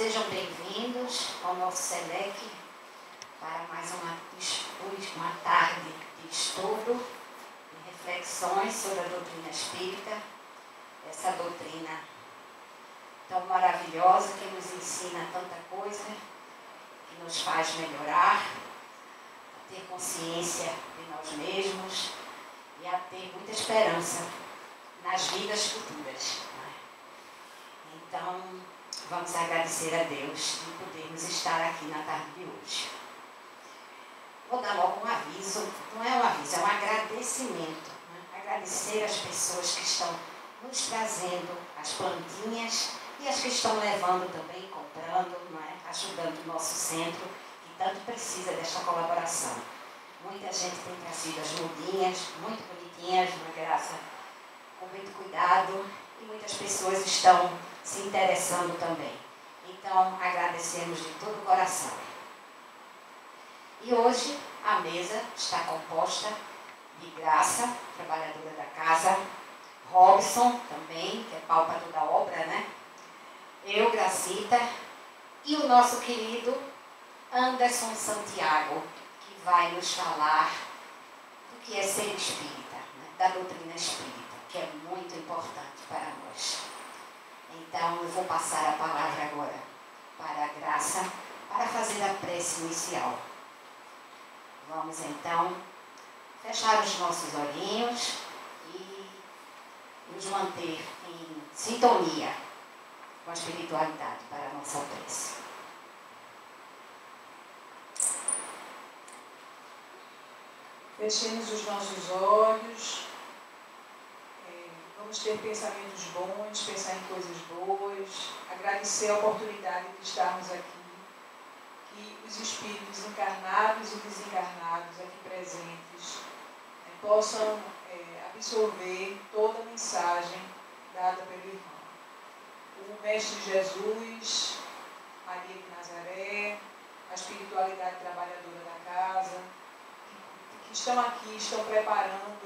Sejam bem-vindos ao nosso SELEC para mais uma tarde de estudo, de reflexões sobre a doutrina espírita, essa doutrina tão maravilhosa que nos ensina tanta coisa, que nos faz melhorar, a ter consciência de nós mesmos e a ter muita esperança nas vidas futuras. Então, vamos agradecer a Deus de podermos estar aqui na tarde de hoje. Vou dar logo um aviso, não é um aviso, é um agradecimento. Agradecer às pessoas que estão nos trazendo as plantinhas e as que estão levando também, comprando, ajudando o nosso centro, que tanto precisa desta colaboração. Muita gente tem trazido as mudinhas, muito bonitinhas, uma graça, com muito cuidado, e muitas pessoas estão se interessando também. Então, agradecemos de todo o coração. E hoje, a mesa está composta de Graça, trabalhadora da casa, Robson, também, que é pau para toda a obra, né? Eu, Gracita, e o nosso querido Anderson Santiago, que vai nos falar do que é ser espírita, da doutrina espírita, que é muito importante para nós. Então, eu vou passar a palavra agora para a Graça, para fazer a prece inicial. Vamos, então, fechar os nossos olhinhos e nos manter em sintonia com a espiritualidade para a nossa prece. Fechemos os nossos olhos. Vamos ter pensamentos bons, pensar em coisas boas, agradecer a oportunidade de estarmos aqui, que os espíritos encarnados e desencarnados aqui presentes possam absorver toda a mensagem dada pelo irmão. O Mestre Jesus, Maria de Nazaré, a espiritualidade trabalhadora da casa, que estão aqui, estão preparando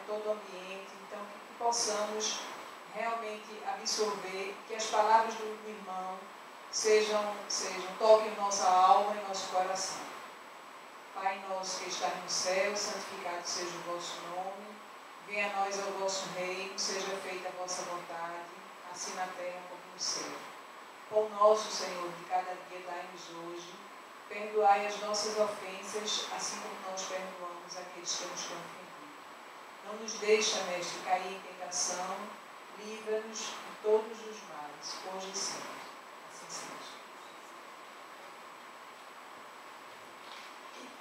todo o ambiente, então que possamos realmente absorver, que as palavras do irmão toquem nossa alma e nosso coração. Pai nosso que estás no céu, santificado seja o vosso nome, venha a nós o vosso reino, seja feita a vossa vontade, assim na terra como no céu. Pão nosso, Senhor, de cada dia dai-nos hoje, perdoai as nossas ofensas, assim como nós perdoamos aqueles que nos têm ofendido. Não nos deixa, Mestre, cair em tentação, livra-nos de todos os males, hoje e sempre. Assim seja.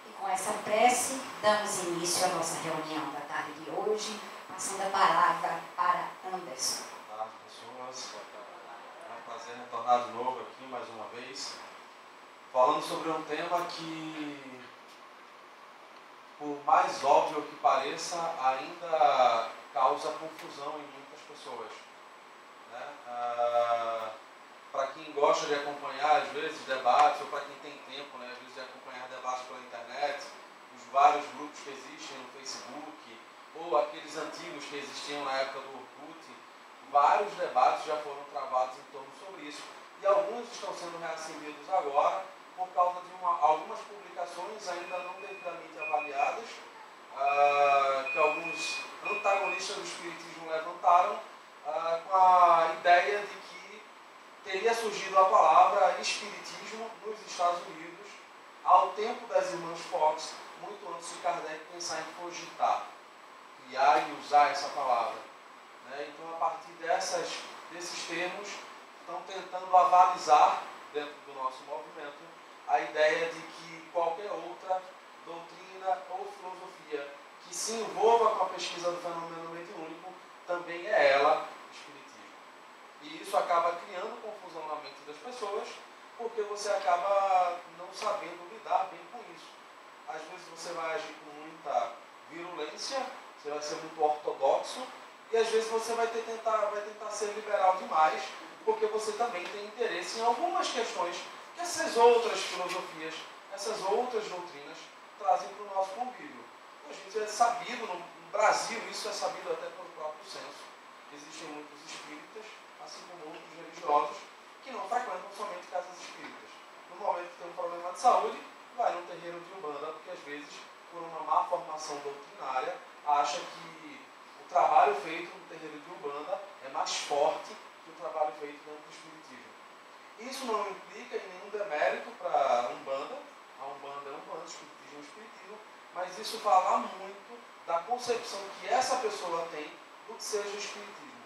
E com essa prece, damos início à nossa reunião da tarde de hoje, passando a palavra para Anderson. Boa tarde, pessoas. É um prazer retornar de novo aqui mais uma vez, falando sobre um tema que, por mais óbvio que pareça, ainda causa confusão em muitas pessoas. Para quem gosta de acompanhar, às vezes, debates, ou para quem tem tempo, às vezes, de acompanhar debates pela internet, os vários grupos que existem no Facebook, ou aqueles antigos que existiam na época do Orkut, vários debates já foram travados em torno sobre isso. E alguns estão sendo reacendidos agora, por causa de algumas publicações ainda não devidamente avaliadas, que alguns antagonistas do Espiritismo levantaram, com a ideia de que teria surgido a palavra Espiritismo nos Estados Unidos ao tempo das irmãs Fox, muito antes de Kardec pensar em cogitar, criar e usar essa palavra. Então, a partir desses termos, estão tentando avalizar dentro do nosso movimento a ideia de que qualquer outra doutrina ou filosofia que se envolva com a pesquisa do fenômeno mediúnico também é ela espiritismo. E isso acaba criando confusão na mente das pessoas, porque você acaba não sabendo lidar bem com isso. Às vezes você vai agir com muita virulência, você vai ser muito ortodoxo, e às vezes você vai tentar ser liberal demais, porque você também tem interesse em algumas questões que essas outras filosofias, essas outras doutrinas trazem para o nosso convívio. A gente é sabido, no Brasil, isso é sabido até pelo próprio censo. Existem muitos espíritas, assim como outros religiosos, que não frequentam somente casas de saúde, vai num terreiro de Umbanda, porque às vezes, por uma má formação doutrinária, acha que o trabalho feito no terreiro de Umbanda é mais forte que o trabalho feito dentro do Espiritismo. Isso não implica em nenhum demérito para a Umbanda. A Umbanda é Umbanda, o Espiritismo é o Espiritismo, mas isso fala muito da concepção que essa pessoa tem do que seja o Espiritismo.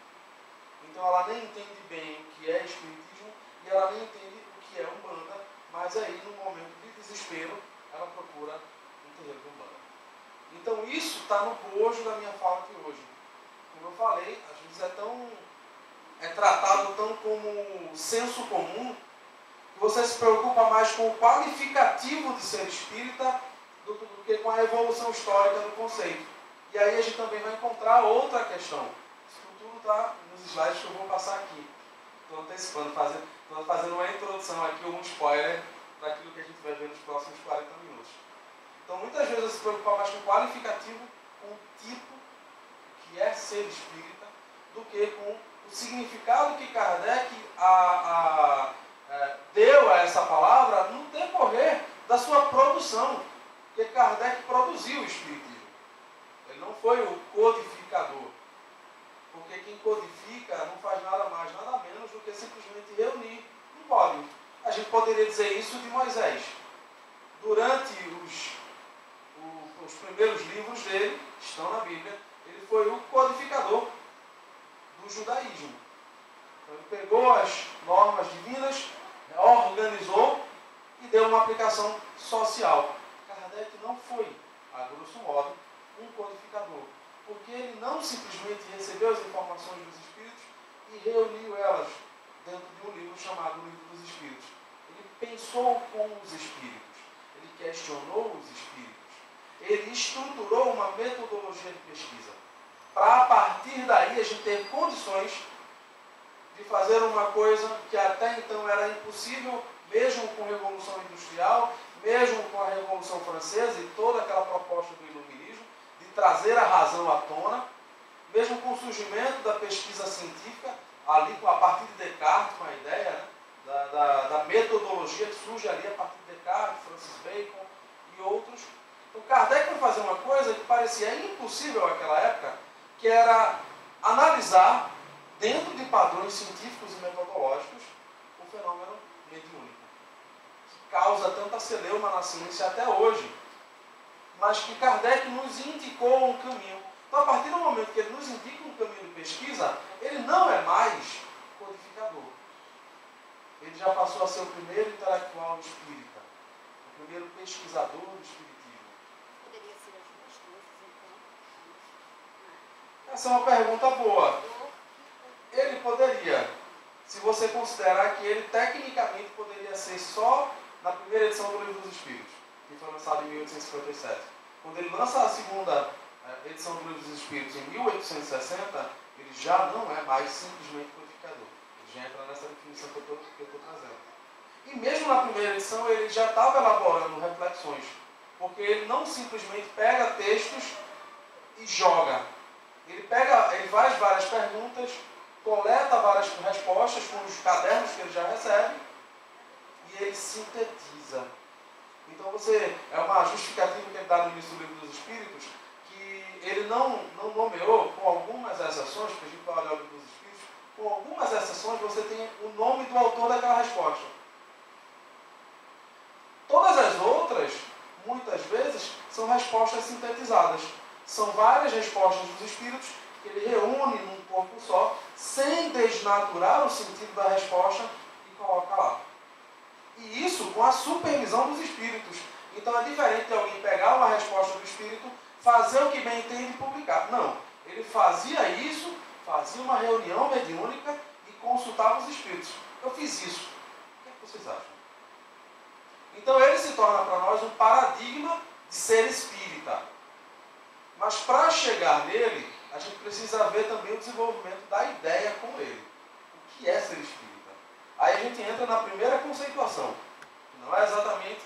Então ela nem entende bem o que é Espiritismo e ela nem entende o que é Umbanda, mas aí, num momento de desespero, ela procura um terreiro de Umbanda. Então isso está no bojo da minha fala aqui hoje. Como eu falei, às vezes é tratado tão como senso comum, que você se preocupa mais com o qualificativo de ser espírita do que com a evolução histórica do conceito. E aí a gente também vai encontrar outra questão. Isso tudo está nos slides que eu vou passar aqui. Estou antecipando, estou fazendo uma introdução aqui, um spoiler para aquilo que a gente vai ver nos próximos 40 minutos. Então, muitas vezes você se preocupa mais com o qualificativo, com o tipo que é ser espírita, do que com o significado que Kardec deu a essa palavra no decorrer da sua produção. Porque Kardec produziu o Espiritismo. Ele não foi o codificador. Porque quem codifica não faz nada mais, nada menos do que simplesmente reunir um código. A gente poderia dizer isso de Moisés. Durante os primeiros livros dele, que estão na Bíblia, ele foi o codificador do judaísmo. Então, ele pegou as normas divinas, organizou e deu uma aplicação social. Kardec não foi, a grosso modo, um codificador, porque ele não simplesmente recebeu as informações dos Espíritos e reuniu elas dentro de um livro chamado Livro dos Espíritos. Ele pensou com os Espíritos, ele questionou os Espíritos, ele estruturou uma metodologia de pesquisa, para a partir daí a gente ter condições de fazer uma coisa que até então era impossível, mesmo com a Revolução Industrial, mesmo com a Revolução Francesa e toda aquela proposta do Iluminismo, de trazer a razão à tona, mesmo com o surgimento da pesquisa científica, ali a partir de Descartes, com a ideia, né, da metodologia que surge ali a partir de Descartes, Francis Bacon e outros. Então Kardec foi fazer uma coisa que parecia impossível naquela época, que era analisar, dentro de padrões científicos e metodológicos, o fenômeno mediúnico, que causa tanta celeuma na ciência até hoje, mas que Kardec nos indicou um caminho. Então, a partir do momento que ele nos indica um caminho de pesquisa, ele não é mais codificador. Ele já passou a ser o primeiro intelectual espírita, o primeiro pesquisador do espiritismo. Poderia ser as duas coisas, então? Essa é uma pergunta boa. Ele poderia, se você considerar que ele tecnicamente poderia ser só na primeira edição do Livro dos Espíritos, que foi lançado em 1857. Quando ele lança a segunda edição do Livro dos Espíritos em 1860, ele já não é mais simplesmente codificador. Ele já entra nessa definição que eu estou trazendo. E mesmo na primeira edição ele já estava elaborando reflexões, porque ele não simplesmente pega textos e joga. Ele faz várias perguntas, coleta várias respostas com os cadernos que ele já recebe e ele sintetiza. Então é uma justificativa que ele dá no início do Livro dos Espíritos, que ele não nomeou, com algumas exceções, porque a gente vai olhar o Livro dos Espíritos, com algumas exceções você tem o nome do autor daquela resposta. Todas as outras, muitas vezes, são respostas sintetizadas. São várias respostas dos Espíritos que ele reúne num corpo só, sem desnaturar o sentido da resposta e coloca lá. E isso com a supervisão dos Espíritos. Então é diferente de alguém pegar uma resposta do Espírito, fazer o que bem entende e publicar. Não. Ele fazia isso, fazia uma reunião mediúnica e consultava os Espíritos. Eu fiz isso. O que é que vocês acham? Então ele se torna para nós um paradigma de ser espírita. Mas para chegar nele, a gente precisa ver também o desenvolvimento da ideia com ele. O que é ser espírita? Aí a gente entra na primeira conceituação, que não é exatamente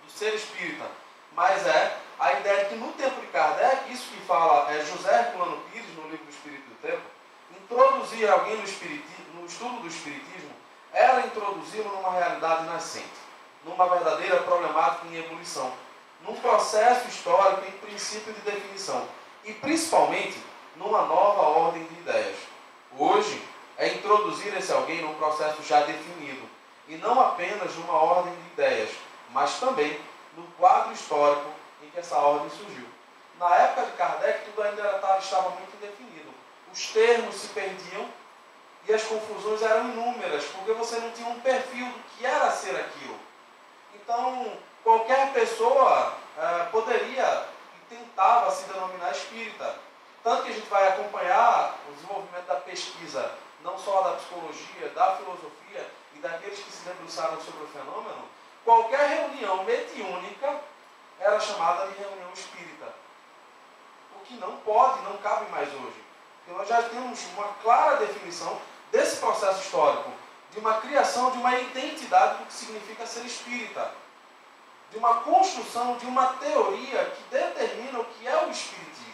do ser espírita, mas é a ideia de que no tempo de Kardec, isso que fala José Herculano Pires, no livro do Espírito do Tempo, introduzir alguém no estudo do espiritismo era introduzi-lo numa realidade nascente. numa verdadeira problemática em ebulição, num processo histórico em princípio de definição e principalmente numa nova ordem de ideias. Hoje é introduzir esse alguém num processo já definido e não apenas numa ordem de ideias, mas também no quadro histórico em que essa ordem surgiu. Na época de Kardec, tudo ainda estava muito indefinido. Os termos se perdiam e as confusões eram inúmeras, porque você não tinha um perfil do que era ser aquilo. Então, qualquer pessoa poderia e tentava se denominar espírita. Tanto que a gente vai acompanhar o desenvolvimento da pesquisa, não só da psicologia, da filosofia e daqueles que se debruçaram sobre o fenômeno. Qualquer reunião mediúnica era chamada de reunião espírita. O que não pode, não cabe mais hoje. Porque nós já temos uma clara definição desse processo histórico, de uma criação de uma identidade do que significa ser espírita, de uma construção de uma teoria que determina o que é o espiritismo.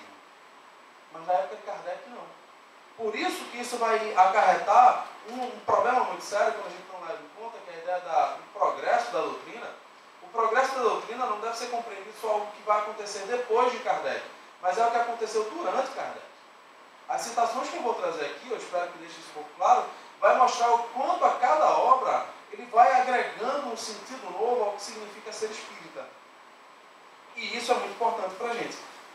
Mas na época de Kardec não. Por isso que isso vai acarretar um problema muito sério quando a gente não leva em conta, que é a ideia do progresso da doutrina. O progresso da doutrina não deve ser compreendido só algo que vai acontecer depois de Kardec, mas é o que aconteceu durante Kardec. As citações que eu vou trazer aqui, eu espero que deixe isso um pouco claro, vai mostrar o quanto a cada obra ele vai agregando um sentido novo ao que significa ser espírita. E isso é muito importante para a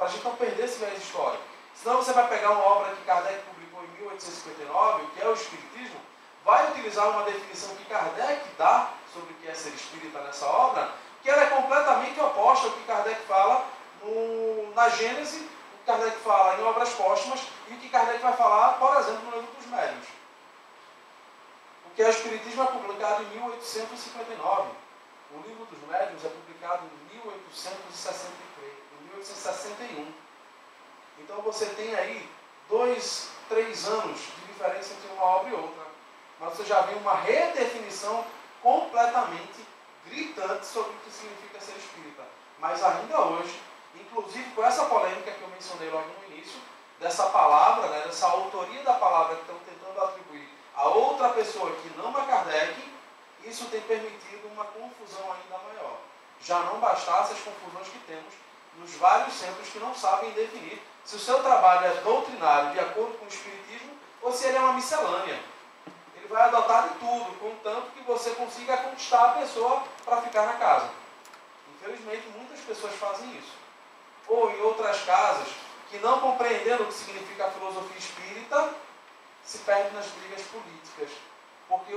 gente não perder esse viés histórico. Senão você vai pegar uma obra que Kardec publicou em 1859, que é o Espiritismo, vai utilizar uma definição que Kardec dá sobre o que é ser espírita nessa obra, que ela é completamente oposta ao que Kardec fala na Gênese, o que Kardec fala em Obras Póstumas e o que Kardec vai falar, por exemplo, no Livro dos Médiuns. O que é o Espiritismo é publicado em 1859. O Livro dos Médiuns é publicado em 1861. Então você tem aí 2, 3 anos de diferença entre uma obra e outra. Mas você já vê uma redefinição completamente gritante sobre o que significa ser espírita. Mas ainda hoje, inclusive com essa polêmica que eu mencionei logo no início, dessa palavra, né, dessa autoria da palavra que estão tentando atribuir a outra pessoa que não a Kardec, isso tem permitido uma confusão ainda maior. Já não bastasse as confusões que temos nos vários centros que não sabem definir se o seu trabalho é doutrinário de acordo com o Espiritismo ou se ele é uma miscelânea. Ele vai adotar de tudo, contanto que você consiga conquistar a pessoa para ficar na casa. Infelizmente, muitas pessoas fazem isso. Ou em outras casas, que não compreendendo o que significa a filosofia espírita, se perde nas brigas políticas. Porque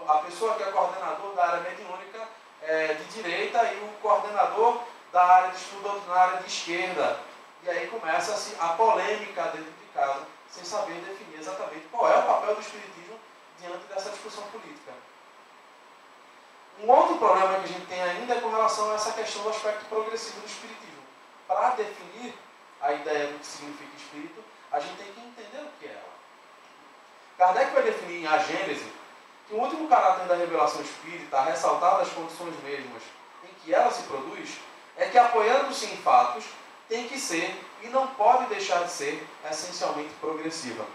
a pessoa que é coordenador da área mediúnica é de direita e o coordenador da área de estudo doutrinário de esquerda. E aí começa-se a polêmica dentro de casa, sem saber definir exatamente qual é o papel do Espiritismo diante dessa discussão política. Um outro problema que a gente tem ainda é com relação a essa questão do aspecto progressivo do Espiritismo. Para definir a ideia do que significa espírito, a gente tem que entender o que é ela. Kardec vai definir em A Gênese que o último caráter da revelação espírita, ressaltado as condições mesmas em que ela se produz, é que, apoiando-se em fatos, tem que ser e não pode deixar de ser essencialmente progressiva,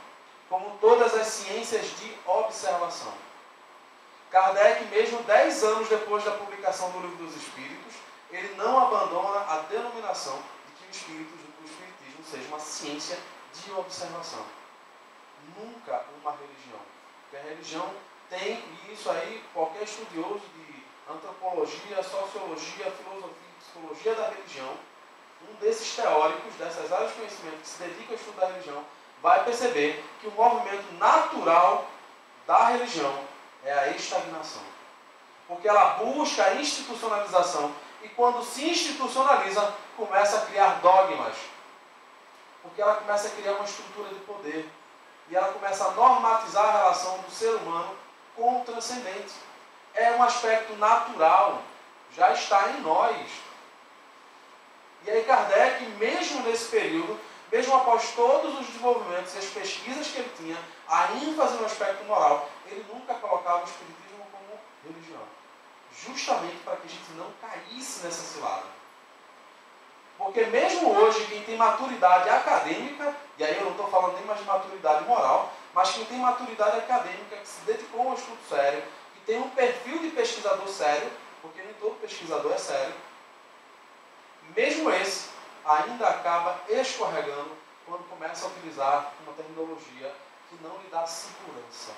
como todas as ciências de observação. Kardec, mesmo 10 anos depois da publicação do Livro dos Espíritos, ele não abandona a denominação de que o Espiritismo seja uma ciência de observação. Nunca uma religião. Porque a religião tem, e isso aí qualquer estudioso de antropologia, sociologia, filosofia e psicologia da religião, um desses teóricos, dessas áreas de conhecimento que se dedicam ao estudo da religião, vai perceber que o movimento natural da religião é a estagnação. Porque ela busca a institucionalização e quando se institucionaliza, começa a criar dogmas. Porque ela começa a criar uma estrutura de poder. E ela começa a normatizar a relação do ser humano com o transcendente. É um aspecto natural, já está em nós. E aí Kardec, mesmo nesse período, mesmo após todos os desenvolvimentos e as pesquisas que ele tinha, a ênfase no aspecto moral, ele nunca colocava o Espiritismo como religião. Justamente para que a gente não caísse nessa cilada. Porque mesmo hoje, quem tem maturidade acadêmica, e aí eu não estou falando nem mais de maturidade moral, mas quem tem maturidade acadêmica, que se dedicou a um estudo sério, que tem um perfil de pesquisador sério, porque nem todo pesquisador é sério, mesmo esse ainda acaba escorregando quando começa a utilizar uma terminologia que não lhe dá segurança.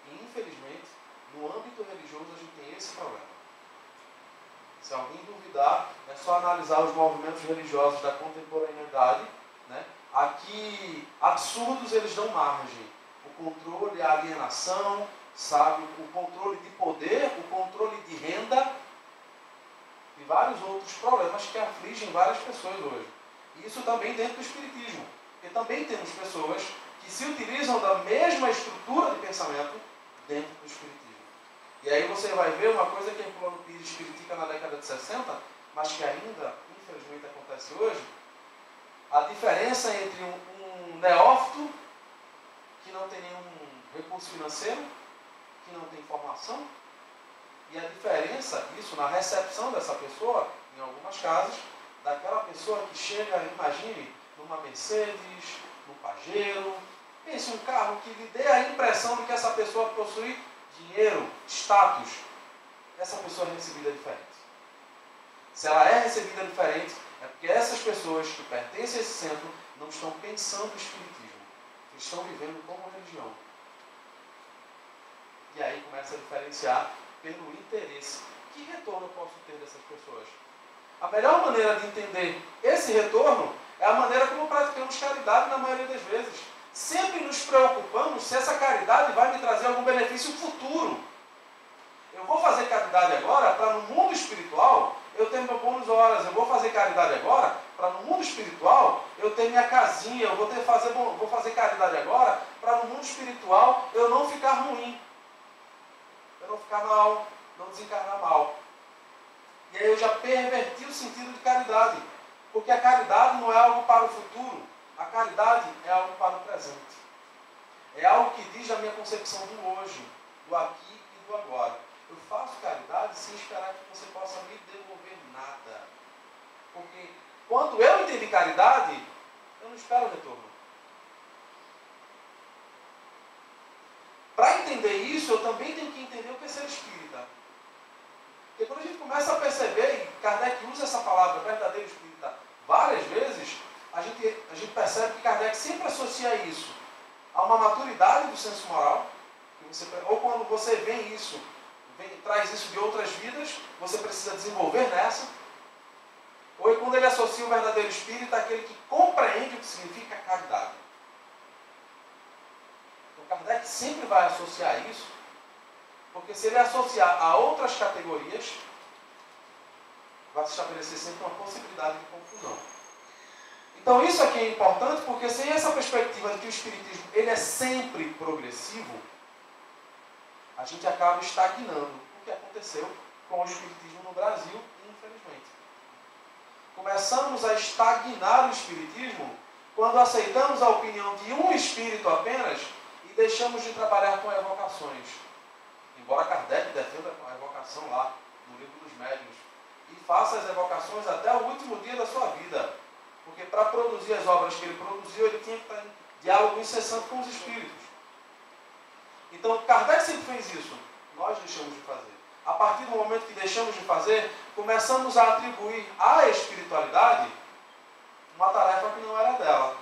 E, infelizmente, no âmbito religioso a gente tem esse problema. Se alguém duvidar, é só analisar os movimentos religiosos da contemporaneidade, né? A que absurdos eles dão margem. O controle, a alienação, sabe? O controle de poder, o controle de renda e vários outros problemas que afligem várias pessoas hoje. E isso também dentro do espiritismo. Porque também temos pessoas que se utilizam da mesma estrutura de pensamento dentro do espiritismo. E aí você vai ver uma coisa que Herculano Pires critica na década de 60, mas que ainda, infelizmente, acontece hoje, a diferença entre um neófito que não tem nenhum recurso financeiro, que não tem formação, e a diferença, isso na recepção dessa pessoa, em algumas casas, daquela pessoa que chega, imagine, numa Mercedes, num Pajero, pense um carro que lhe dê a impressão de que essa pessoa possui dinheiro, status. Essa pessoa é recebida diferente. Se ela é recebida diferente, é porque essas pessoas que pertencem a esse centro não estão pensando no espiritismo. Eles estão vivendo como religião. E aí começa a diferenciar pelo interesse. Que retorno eu posso ter dessas pessoas? A melhor maneira de entender esse retorno é a maneira como praticamos caridade na maioria das vezes. Sempre nos preocupamos se essa caridade vai me trazer algum benefício futuro. Eu vou fazer caridade agora para no mundo espiritual eu ter meu bônus horas. Eu vou fazer caridade agora para no mundo espiritual eu ter minha casinha. Eu vou fazer caridade agora para no mundo espiritual eu não ficar ruim. Eu não ficar mal, não desencarnar mal. E aí eu já perverti o sentido de caridade. Porque a caridade não é algo para o futuro. A caridade é algo para o presente. É algo que diz a minha concepção do hoje, do aqui e do agora. Eu faço caridade sem esperar que você possa me devolver nada. Porque quando eu entendi caridade, eu não espero retorno. Para entender isso, eu também tenho que entender o que é ser espírita. Porque quando a gente começa a perceber, e Kardec usa essa palavra, verdadeiro espírita, várias vezes, a gente percebe que Kardec sempre associa isso a uma maturidade do senso moral, ou quando você vê isso, traz isso de outras vidas, você precisa desenvolver nessa, ou quando ele associa o verdadeiro espírita àquele que compreende o que significa caridade. Então Kardec sempre vai associar isso, porque se ele associar a outras categorias, vai se estabelecer sempre uma possibilidade de confusão. Então isso aqui é importante porque sem essa perspectiva de que o espiritismo ele é sempre progressivo, a gente acaba estagnando, o que aconteceu com o espiritismo no Brasil, infelizmente. Começamos a estagnar o espiritismo quando aceitamos a opinião de um espírito apenas e deixamos de trabalhar com evocações. Embora Kardec defenda a evocação lá no Livro dos Médiuns e faça as evocações até o último dia da sua vida. Porque para produzir as obras que ele produziu, ele tinha que estar em diálogo incessante com os espíritos. Então, Kardec sempre fez isso. Nós deixamos de fazer. A partir do momento que deixamos de fazer, começamos a atribuir à espiritualidade uma tarefa que não era dela.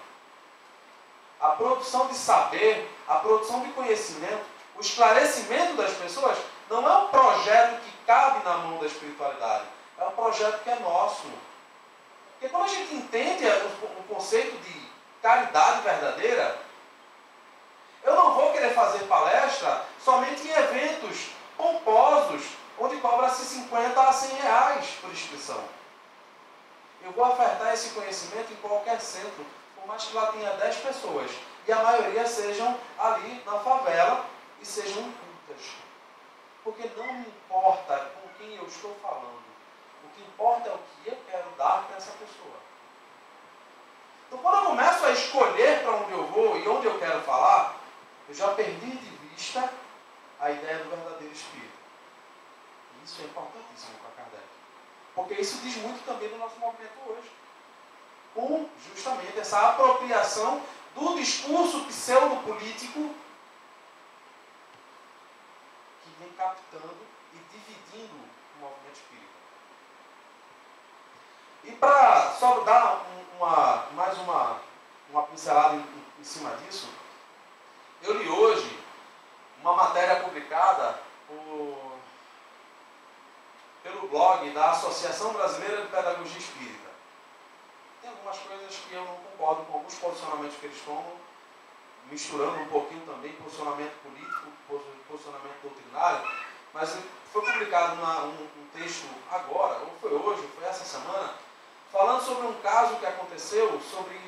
A produção de saber, a produção de conhecimento, o esclarecimento das pessoas não é um projeto que cabe na mão da espiritualidade. É um projeto que é nosso. Porque quando a gente entende o conceito de caridade verdadeira, eu não vou querer fazer palestra somente em eventos pomposos, onde cobra-se 50 a 100 reais por inscrição. Eu vou ofertar esse conhecimento em qualquer centro, por mais que lá tenha 10 pessoas, e a maioria sejam ali na favela e sejam incultas. Porque não me importa com quem eu estou falando. O que importa é o que eu quero dar para essa pessoa. Então, quando eu começo a escolher para onde eu vou e onde eu quero falar, eu já perdi de vista a ideia do verdadeiro espírito. E isso é importantíssimo para Kardec. Porque isso diz muito também do nosso movimento hoje. Com justamente essa apropriação do discurso pseudo-político que vem captando e dividindo o movimento espírita. E para só dar mais uma pincelada em cima disso, eu li hoje uma matéria publicada pelo blog da Associação Brasileira de Pedagogia Espírita. Tem algumas coisas que eu não concordo com alguns posicionamentos que eles tomam, misturando um pouquinho também posicionamento político, posicionamento doutrinário, mas foi publicado um texto agora, ou foi hoje, ou foi essa semana, falando sobre um caso que aconteceu sobre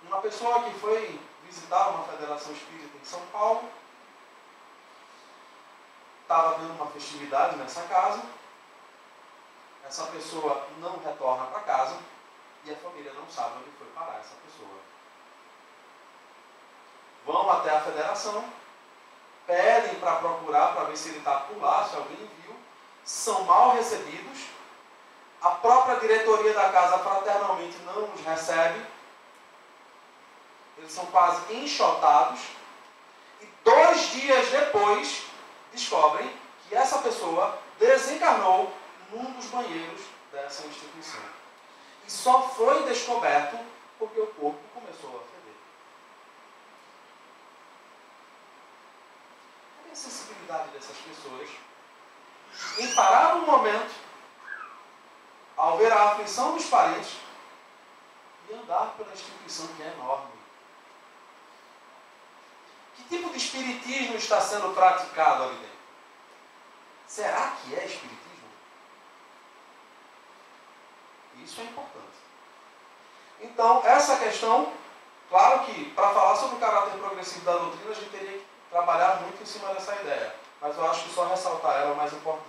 uma pessoa que foi visitar uma federação espírita em São Paulo, estava tendo uma festividade nessa casa, essa pessoa não retorna para casa e a família não sabe onde foi parar essa pessoa. Vão até a federação, pedem para procurar, para ver se ele está por lá, se alguém viu, são mal recebidos, a própria diretoria da casa fraternalmente não os recebe, eles são quase enxotados, e 2 dias depois descobrem que essa pessoa desencarnou num dos banheiros dessa instituição. E só foi descoberto porque o corpo começou a feder. Olha a sensibilidade dessas pessoas em parar um momento, ao ver a aflição dos parentes, e andar pela instituição que é enorme. Que tipo de espiritismo está sendo praticado ali dentro? Será que é espiritismo? Isso é importante. Então, essa questão, claro que para falar sobre o caráter progressivo da doutrina, a gente teria que trabalhar muito em cima dessa ideia. Mas eu acho que só ressaltar ela é o mais importante.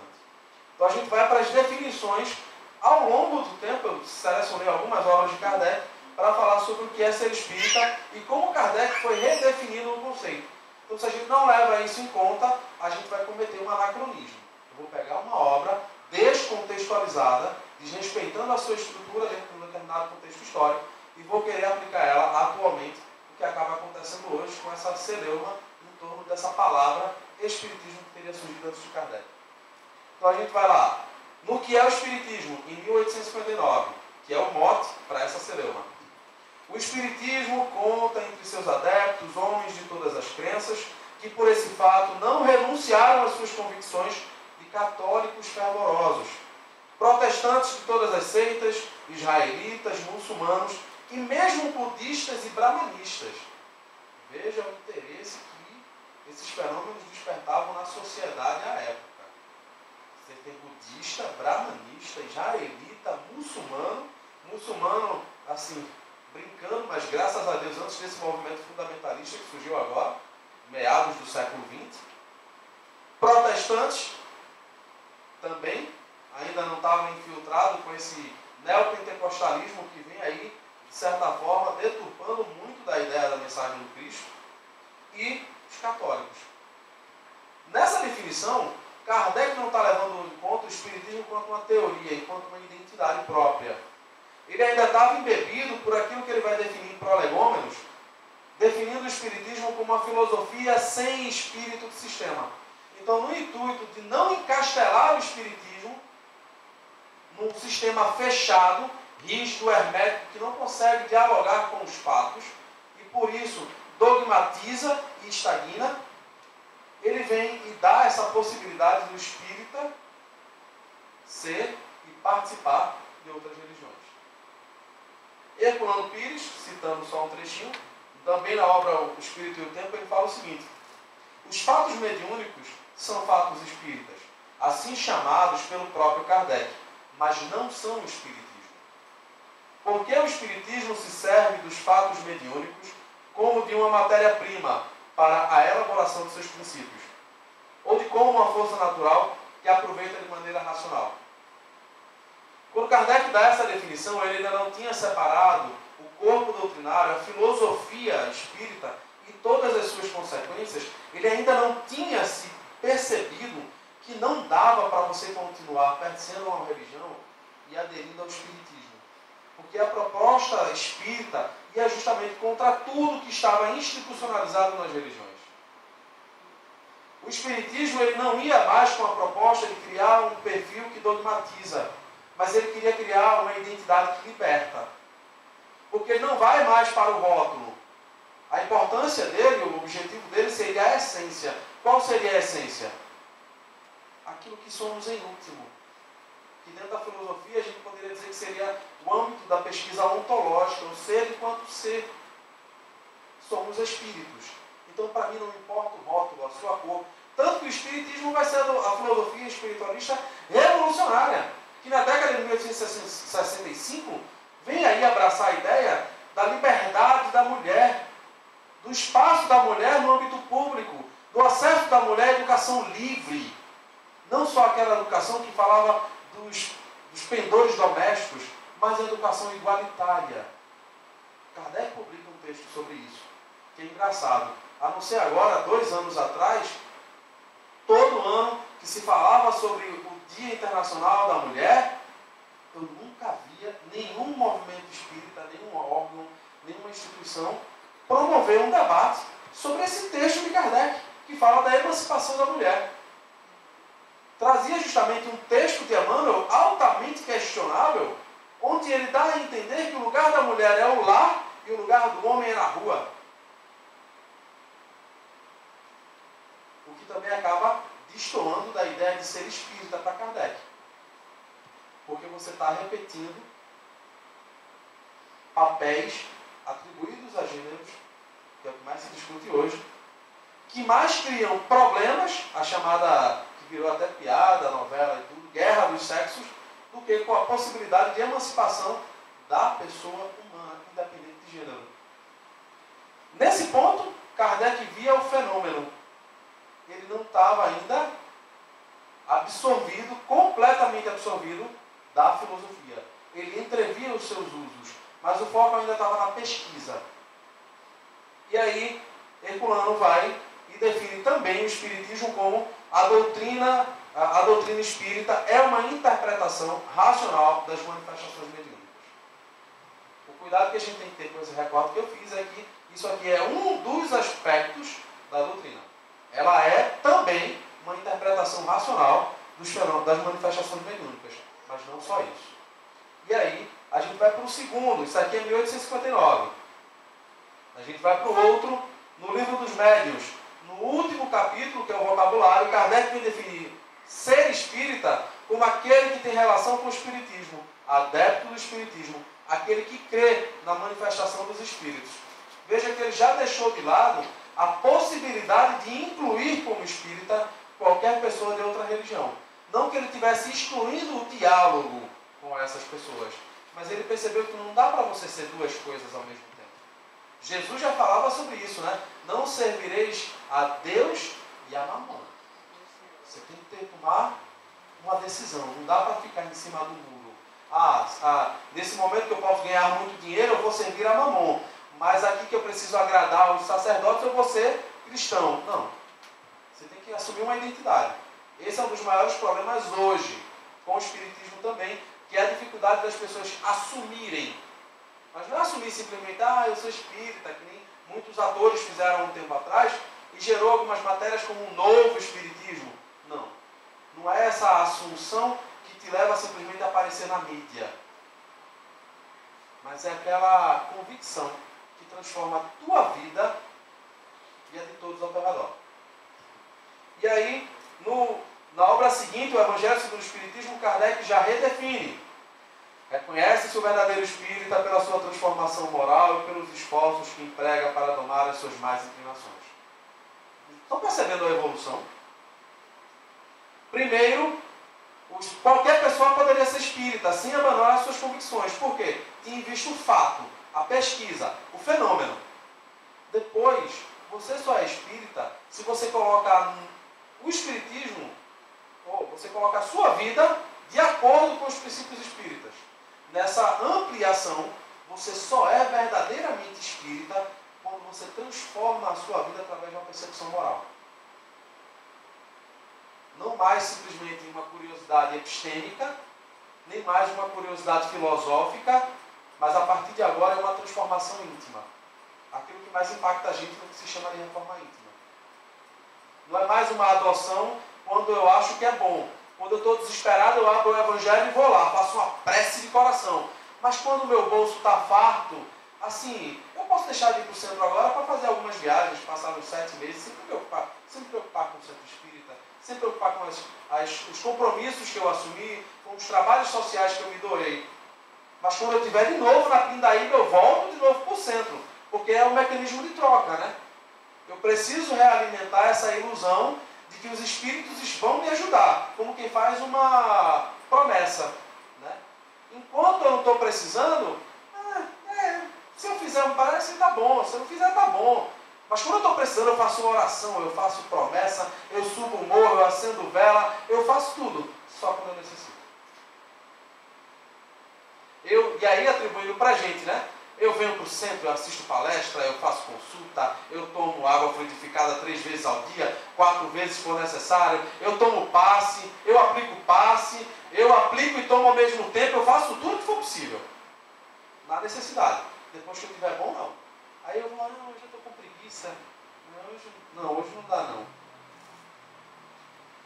Então a gente vai para as definições. Ao longo do tempo, eu selecionei algumas obras de Kardec para falar sobre o que é ser espírita e como Kardec foi redefinindo o conceito. Então, se a gente não leva isso em conta, a gente vai cometer um anacronismo. Eu vou pegar uma obra descontextualizada, desrespeitando a sua estrutura dentro de um determinado contexto histórico, e vou querer aplicar ela atualmente, o que acaba acontecendo hoje com essa celeuma em torno dessa palavra espiritismo que teria surgido antes de Kardec. Então, a gente vai lá. No que é o espiritismo, em 1859, que é o mote para essa celeuma. O espiritismo conta entre seus adeptos homens de todas as crenças que por esse fato não renunciaram às suas convicções de católicos fervorosos, protestantes de todas as seitas, israelitas, muçulmanos e mesmo budistas e brahmanistas. Veja o interesse que esses fenômenos despertavam na sociedade à época. Você tem budista, brahmanista, israelita, muçulmano, assim, brincando, mas graças a Deus, antes desse movimento fundamentalista que surgiu agora, meados do século XX, protestantes também, ainda não estavam infiltrados com esse neopentecostalismo que vem aí, de certa forma, deturpando muito da ideia da mensagem do Cristo, e os católicos. Nessa definição, Kardec não está levando em conta o espiritismo enquanto uma teoria, enquanto uma identidade própria. Ele ainda estava embebido por aquilo que ele vai definir em Prolegômenos, definindo o espiritismo como uma filosofia sem espírito de sistema. Então, no intuito de não encastelar o espiritismo num sistema fechado, rígido, hermético, que não consegue dialogar com os fatos, e por isso dogmatiza e estagna, ele vem e dá essa possibilidade do espírita ser e participar de outras religiões. Herculano Pires, citando só um trechinho, também na obra O Espírito e o Tempo, ele fala o seguinte: os fatos mediúnicos são fatos espíritas, assim chamados pelo próprio Kardec, mas não são o espiritismo. Porque o espiritismo se serve dos fatos mediúnicos como de uma matéria-prima para a elaboração de seus princípios, ou de como uma força natural que aproveita de maneira racional. Quando Kardec dá essa definição, ele ainda não tinha separado o corpo doutrinário, a filosofia espírita e todas as suas consequências. Ele ainda não tinha se percebido que não dava para você continuar pertencendo a uma religião e aderindo ao espiritismo. Porque a proposta espírita ia justamente contra tudo que estava institucionalizado nas religiões. O Espiritismo ele não ia mais com a proposta de criar um perfil que dogmatiza, mas ele queria criar uma identidade que liberta. Porque ele não vai mais para o rótulo. A importância dele, o objetivo dele seria a essência. Qual seria a essência? Aquilo que somos em último. Que dentro da filosofia a gente poderia dizer que seria o âmbito da pesquisa ontológica, o ser enquanto ser. Somos espíritos. Então, para mim, não importa o rótulo, a sua cor. Tanto que o Espiritismo vai ser a filosofia espiritualista revolucionária, que na década de 1865 vem aí abraçar a ideia da liberdade da mulher, do espaço da mulher no âmbito público, do acesso da mulher à educação livre. Não só aquela educação que falava dos pendores domésticos, mas a educação igualitária. Kardec publica um texto sobre isso, que é engraçado. A não ser agora, 2 anos atrás, todo ano que se falava sobre o Dia Internacional da Mulher, eu nunca via nenhum movimento espírita, nenhum órgão, nenhuma instituição promover um debate sobre esse texto de Kardec, que fala da emancipação da mulher. Trazia justamente um texto de Emmanuel altamente questionável, onde ele dá a entender que o lugar da mulher é o lar e o lugar do homem é na rua. O que também acaba destoando da ideia de ser espírita para Kardec. Porque você está repetindo papéis atribuídos a gêneros, que é o que mais se discute hoje, que mais criam problemas, a chamada, que virou até piada, novela e tudo, guerra dos sexos, do que com a possibilidade de emancipação da pessoa humana, independente de gênero. Nesse ponto, Kardec via o fenômeno. Ele não estava ainda absorvido, completamente absorvido da filosofia. Ele entrevia os seus usos, mas o foco ainda estava na pesquisa. E aí, Herculano vai e define também o Espiritismo como a doutrina espírita é uma interpretação racional das manifestações mediúnicas. O cuidado que a gente tem que ter com esse recorte que eu fiz é que isso aqui é um dos aspectos da doutrina. Ela é também uma interpretação racional dos fenômenos, das manifestações mediúnicas, mas não só isso. E aí, a gente vai para o segundo, isso aqui é 1859. A gente vai para o outro, no Livro dos Médiuns, no último capítulo, que é o vocabulário, Kardec vem definir ser espírita como aquele que tem relação com o espiritismo, adepto do espiritismo, aquele que crê na manifestação dos espíritos. Veja que ele já deixou de lado a possibilidade de incluir como espírita qualquer pessoa de outra religião. Não que ele estivesse excluindo o diálogo com essas pessoas, mas ele percebeu que não dá para você ser duas coisas ao mesmo tempo. Jesus já falava sobre isso, né? Não servireis a Deus e a Mamon. Você tem que tomar uma decisão, não dá para ficar em cima do muro. Nesse momento que eu posso ganhar muito dinheiro, eu vou servir a Mamon. Mas aqui que eu preciso agradar os sacerdotes, eu vou ser cristão. Não. Você tem que assumir uma identidade. Esse é um dos maiores problemas hoje, com o espiritismo também, que é a dificuldade das pessoas assumirem. Mas não é assumir simplesmente, eu sou espírita, que nem muitos atores fizeram um tempo atrás, e gerou algumas matérias como um novo espiritismo. Não. Não é essa assunção que te leva simplesmente a aparecer na mídia. Mas é aquela convicção que transforma a tua vida e a de todos ao teu redor. E aí, na obra seguinte, o Evangelho segundo o Espiritismo, Kardec já redefine. Reconhece-se o verdadeiro espírita pela sua transformação moral e pelos esforços que emprega para domar as suas más inclinações. Estão percebendo a evolução? Primeiro, qualquer pessoa poderia ser espírita, sem abandonar as suas convicções. Por quê? Tinha visto o fato, a pesquisa, o fenômeno. Depois, você só é espírita se você colocar o espiritismo, ou você colocar a sua vida de acordo com os princípios espíritas. Nessa ampliação, você só é verdadeiramente espírita quando você transforma a sua vida através de uma percepção moral. Não mais simplesmente uma curiosidade epistêmica, nem mais uma curiosidade filosófica, mas a partir de agora é uma transformação íntima. Aquilo que mais impacta a gente no que se chama de reforma íntima. Não é mais uma adoção quando eu acho que é bom. Quando eu estou desesperado, eu abro o Evangelho e vou lá, faço uma prece de coração. Mas quando o meu bolso está farto, assim, eu posso deixar de ir para o centro agora para fazer algumas viagens, passar uns 7 meses, sem me preocupar com o centro espírita, sem me preocupar com os compromissos que eu assumi, com os trabalhos sociais que eu me doei. Mas quando eu estiver de novo na Pindaíba, eu volto de novo para o centro, porque é um mecanismo de troca, né? Eu preciso realimentar essa ilusão de que os espíritos vão me ajudar, como quem faz uma promessa, né? Enquanto eu não estou precisando, se eu fizer um parece, está bom, se eu não fizer, está bom. Mas quando eu estou precisando, eu faço uma oração, eu faço promessa, eu subo o morro, eu acendo vela, eu faço tudo, só quando eu necessito. E aí atribuindo para a gente, né? Eu venho para o centro, eu assisto palestra, eu faço consulta, eu tomo água fluidificada 3 vezes ao dia, 4 vezes se for necessário, eu tomo passe, eu aplico passe, eu aplico e tomo ao mesmo tempo, eu faço tudo que for possível. Na necessidade. Depois que eu estiver bom, não. Aí eu vou lá, não, hoje eu estou com preguiça. Hoje não dá não.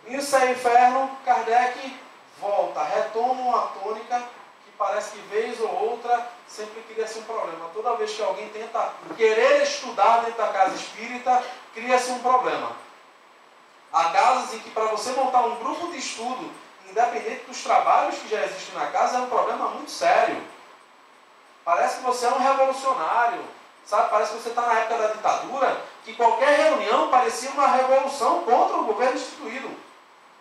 E o céu e inferno, Kardec volta, retoma uma tônica que parece que vez ou outra sempre cria-se um problema. Toda vez que alguém tenta querer estudar dentro da casa espírita, cria-se um problema. Há casas em que para você montar um grupo de estudo, independente dos trabalhos que já existem na casa, é um problema muito sério. Parece que você é um revolucionário, sabe? Parece que você está na época da ditadura, que qualquer reunião parecia uma revolução contra o governo instituído.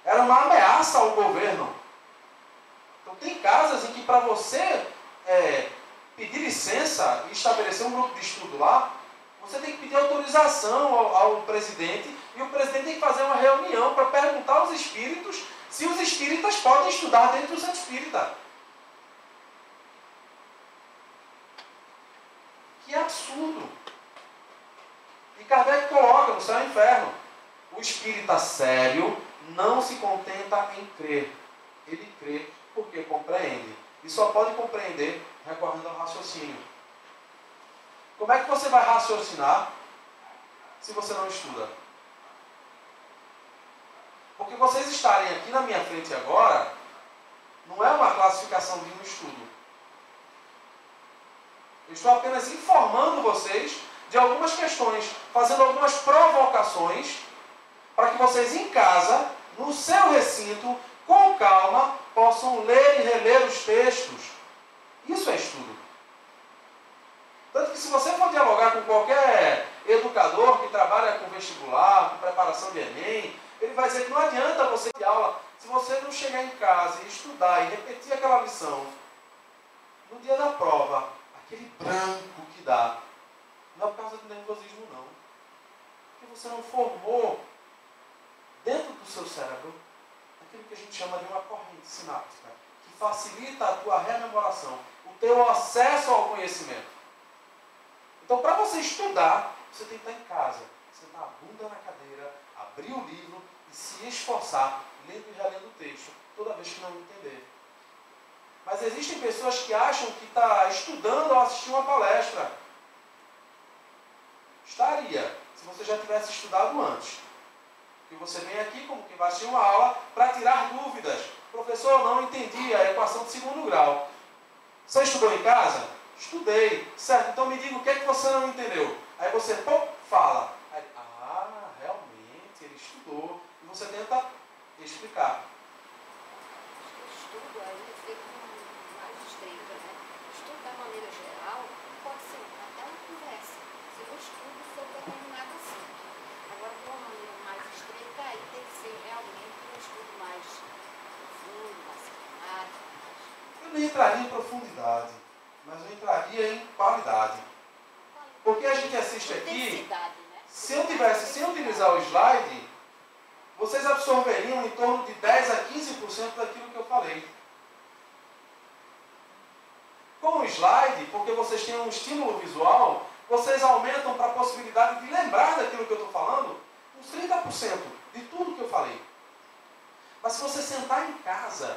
Era uma ameaça ao governo. Então tem casas em que para você pedir licença e estabelecer um grupo de estudo lá, você tem que pedir autorização ao presidente, e o presidente tem que fazer uma reunião para perguntar aos espíritos se os espíritas podem estudar dentro do centro espírita. Que absurdo! E Kardec coloca no céu e inferno. O espírita sério não se contenta em crer. Ele crê porque compreende. E só pode compreender recorrendo ao raciocínio. Como é que você vai raciocinar se você não estuda? Porque vocês estarem aqui na minha frente agora não é uma classificação de um estudo. Eu estou apenas informando vocês de algumas questões, fazendo algumas provocações, para que vocês em casa, no seu recinto, com calma, possam ler e reler os textos. Isso é estudo. Tanto que se você for dialogar com qualquer educador que trabalha com vestibular, com preparação de Enem, ele vai dizer que não adianta você ter aula se você não chegar em casa e estudar e repetir aquela lição. No dia da prova, aquele branco que dá, não é por causa do nervosismo, não. Porque você não formou dentro do seu cérebro aquilo que a gente chama de uma corrente sináptica, que facilita a tua rememoração, o teu acesso ao conhecimento. Então, para você estudar, você tem que estar em casa, sentar a bunda na cadeira, abrir o livro e se esforçar, lendo e relendo o texto, toda vez que não entender. Mas existem pessoas que acham que está estudando ao assistir uma palestra. Estaria, se você já tivesse estudado antes. Que você vem aqui como quem vai assistir uma aula para tirar dúvidas. Professor, não entendi a equação de 2º grau. Você estudou em casa? Estudei. Certo, então me diga o que é que você não entendeu. Aí você, fala. Aí, realmente, ele estudou. E você tenta explicar. Estudo aí fica mais estreito, né? Estudo da maneira geral pode ser até uma conversa. Se eu estudo sobre determinado assunto. Agora, de uma maneira mais estreita, aí tem que ser realmente um estudo mais profundo, mais sistemático. Eu não entraria em profundidade, mas eu entraria em qualidade. Porque a gente assiste aqui, né? se eu tivesse, sem utilizar o slide, vocês absorveriam em torno de 10 a 15% daquilo que eu falei. Com o slide, porque vocês têm um estímulo visual, vocês aumentam para a possibilidade de lembrar daquilo que eu estou falando, uns 30% de tudo que eu falei. Mas se você sentar em casa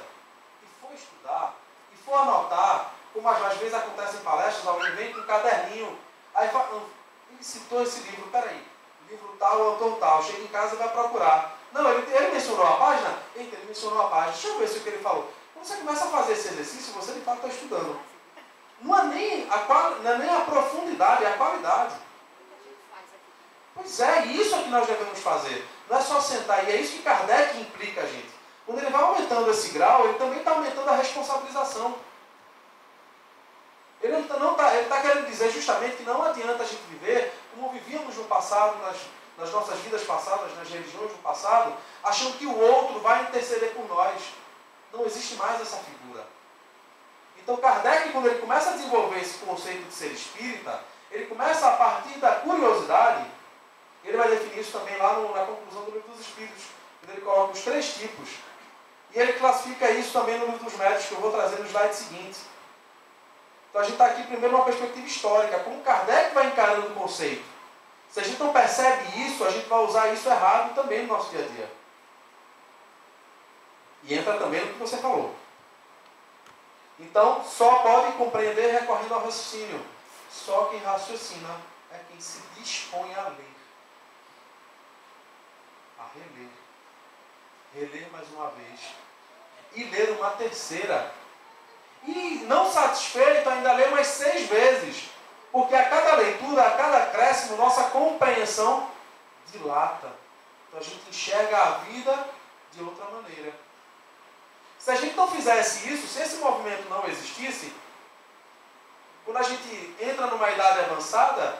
e for estudar, e for anotar, como às vezes acontece em palestras, alguém vem com um caderninho, aí fala, ele citou esse livro, peraí, livro tal, autor tal. Chega em casa e vai procurar. Não, ele mencionou a página? Eita, ele mencionou a página. Deixa eu ver se o que ele falou. Quando você começa a fazer esse exercício, você de fato está estudando. Não é nem a profundidade, é a qualidade. Pois é, isso é que nós devemos fazer. Não é só sentar, e é isso que Kardec implica a gente. Quando ele vai aumentando esse grau, ele também está aumentando a responsabilização. Ele está querendo dizer justamente que não adianta a gente viver como vivíamos no passado, nas nossas vidas passadas, nas religiões do passado, achando que o outro vai interceder por nós. Não existe mais essa figura. Então Kardec, quando ele começa a desenvolver esse conceito de ser espírita, ele começa a partir da curiosidade. Ele vai definir isso também lá na conclusão do Livro dos Espíritos, quando ele coloca os 3 tipos. E ele classifica isso também no Livro dos Médiuns, que eu vou trazer no slide seguinte. Então a gente está aqui primeiro numa perspectiva histórica, como Kardec vai encarando o conceito. Se a gente não percebe isso, a gente vai usar isso errado também no nosso dia a dia. E entra também no que você falou. Então, só pode compreender recorrendo ao raciocínio. Só quem raciocina é quem se dispõe a ler. A reler. Reler mais uma vez. E ler uma terceira. E não satisfeito, ainda ler mais 6 vezes. Porque a cada leitura, a cada acréscimo, nossa compreensão dilata. Então a gente enxerga a vida de outra maneira. Se a gente não fizesse isso, se esse movimento não existisse, quando a gente entra numa idade avançada,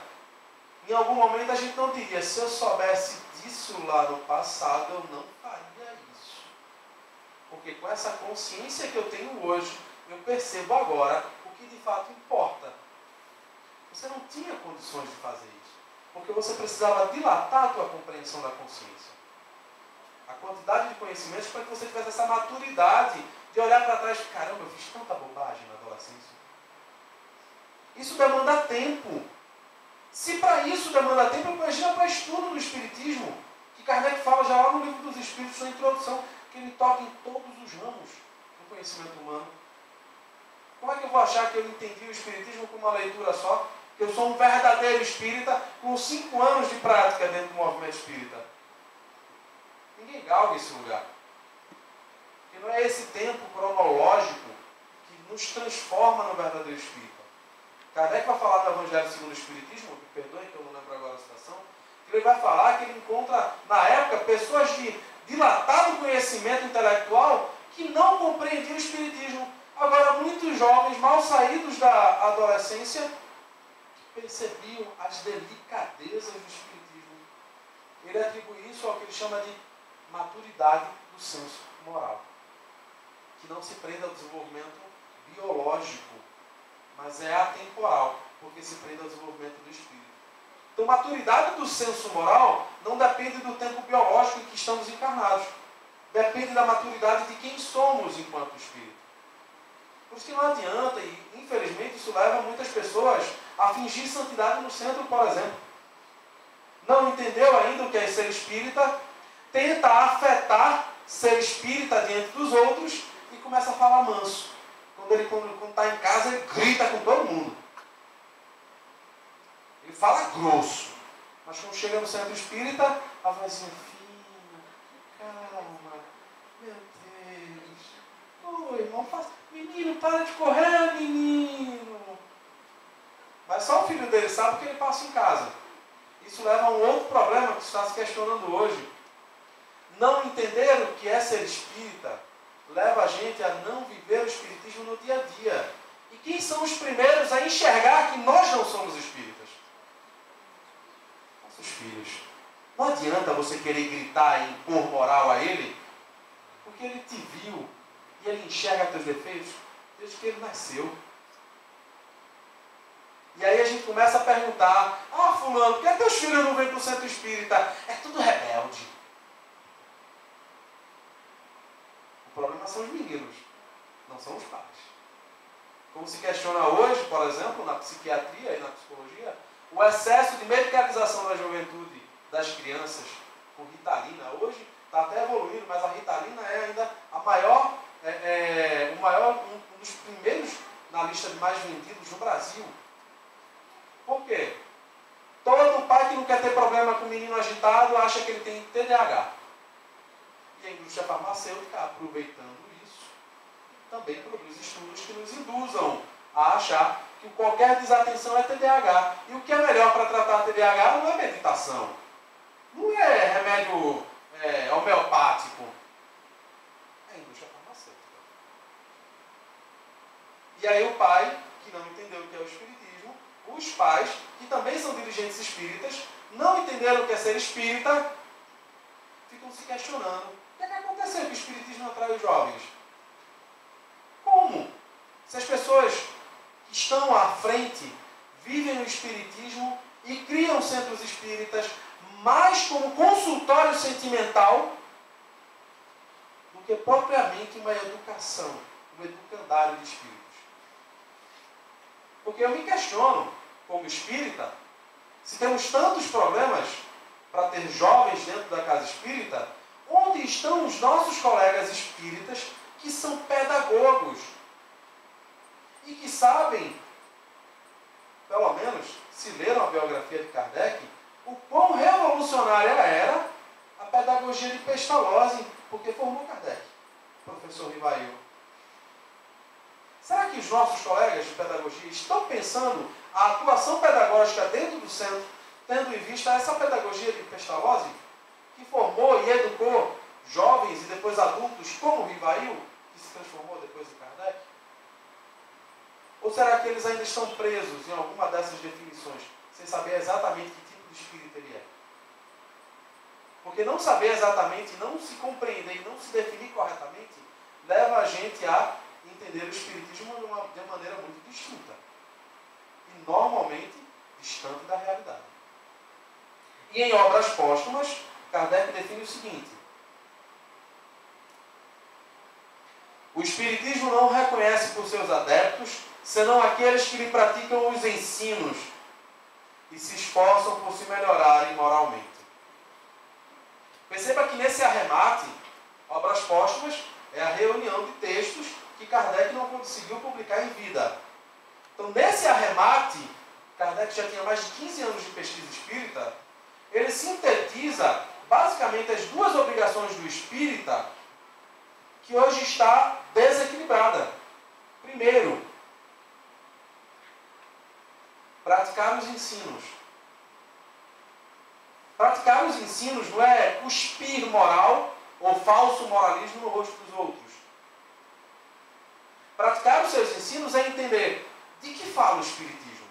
em algum momento a gente não diria, se eu soubesse disso lá no passado, eu não faria isso. Porque com essa consciência que eu tenho hoje, eu percebo agora o que de fato importa. Você não tinha condições de fazer isso, porque você precisava dilatar a tua compreensão da consciência. A quantidade de conhecimentos para que você tivesse essa maturidade de olhar para trás e caramba, eu fiz tanta bobagem na adolescência. Isso demanda tempo. Se para isso demanda tempo, imagina para estudo do Espiritismo, que Kardec fala já lá no Livro dos Espíritos, na introdução, que ele toca em todos os ramos do conhecimento humano. Como é que eu vou achar que eu entendi o Espiritismo com uma leitura só? Que eu sou um verdadeiro espírita com 5 anos de prática dentro do movimento espírita. Ninguém galga esse lugar. Porque não é esse tempo cronológico que nos transforma no verdadeiro espírita. Kardec vai falar no Evangelho segundo o Espiritismo, me perdoem que eu não lembro agora a citação, que ele vai falar que ele encontra, na época, pessoas de dilatado conhecimento intelectual que não compreendiam o Espiritismo. Agora, muitos jovens, mal saídos da adolescência, percebiam as delicadezas do Espiritismo. Ele atribui isso ao que ele chama de maturidade do senso moral, que não se prende ao desenvolvimento biológico, mas é atemporal, porque se prende ao desenvolvimento do espírito. Então, maturidade do senso moral não depende do tempo biológico em que estamos encarnados, depende da maturidade de quem somos enquanto espírito. Por isso que não adianta, e infelizmente isso leva muitas pessoas a fingir santidade no centro, por exemplo. Não entendeu ainda o que é ser espírita, tenta afetar ser espírita diante dos outros e começa a falar manso. Quando está em casa, ele grita com todo mundo. Ele fala grosso. Mas quando chega no centro espírita, a vozinha fina, calma, meu Deus. Ô, irmão, menino, para de correr, menino. Mas só o filho dele sabe o que ele passa em casa. Isso leva a um outro problema que está se questionando hoje. Não entender o que é ser espírita leva a gente a não viver o espiritismo no dia a dia. E quem são os primeiros a enxergar que nós não somos espíritas? Nossos filhos. Não adianta você querer gritar e impor moral a ele, porque ele te viu e ele enxerga teus defeitos desde que ele nasceu. E aí a gente começa a perguntar, fulano, por que teus filhos não vêm para o centro espírita? É tudo rebelde. O problema são os meninos, não são os pais. Como se questiona hoje, por exemplo, na psiquiatria e na psicologia, o excesso de medicalização da juventude, das crianças, com Ritalina. Hoje está até evoluindo, mas a Ritalina é ainda a maior, um dos primeiros na lista de mais vendidos no Brasil. Por quê? Todo pai que não quer ter problema com o menino aos agitado acha que ele tem TDAH. E a indústria farmacêutica, aproveitando isso, também produz estudos que nos induzam a achar que qualquer desatenção é TDAH. E o que é melhor para tratar TDAH não é meditação. Não é remédio homeopático. É a indústria farmacêutica. E aí o pai, que não entendeu o que é o espiritismo, os pais, que também são dirigentes espíritas, não entenderam o que é ser espírita, ficam se questionando. O que é que aconteceu que o espiritismo atrai os jovens? Como? Se as pessoas que estão à frente vivem o espiritismo e criam centros espíritas mais como consultório sentimental do que propriamente uma educação, um educandário de espíritos. Porque eu me questiono, como espírita, se temos tantos problemas para ter jovens dentro da casa espírita, onde estão os nossos colegas espíritas que são pedagogos e que sabem, pelo menos, se leram a biografia de Kardec, o quão revolucionária era a pedagogia de Pestalozzi, porque formou Kardec, professor Rivail. Será que os nossos colegas de pedagogia estão pensando a atuação pedagógica dentro do centro, tendo em vista essa pedagogia de Pestalozzi, que formou e educou jovens e depois adultos como Rivail, que se transformou depois em Kardec? Ou será que eles ainda estão presos em alguma dessas definições, sem saber exatamente que tipo de espírito ele é? Porque não saber exatamente, não se compreender e não se definir corretamente, leva a gente a entender o espiritismo de uma maneira muito distinta. E normalmente distante da realidade. E em Obras Póstumas, Kardec define o seguinte: o espiritismo não reconhece por seus adeptos senão aqueles que lhe praticam os ensinos e se esforçam por se melhorarem moralmente. Perceba que nesse arremate, Obras Póstumas é a reunião de textos que Kardec não conseguiu publicar em vida. Então, nesse arremate, Kardec já tinha mais de 15 anos de pesquisa espírita, ele sintetiza basicamente as duas obrigações do espírita que hoje está desequilibrada. Primeiro, praticar os ensinos. Praticar os ensinos não é cuspir moral ou falso moralismo no rosto dos outros. Praticar os seus ensinos é entender de que fala o espiritismo.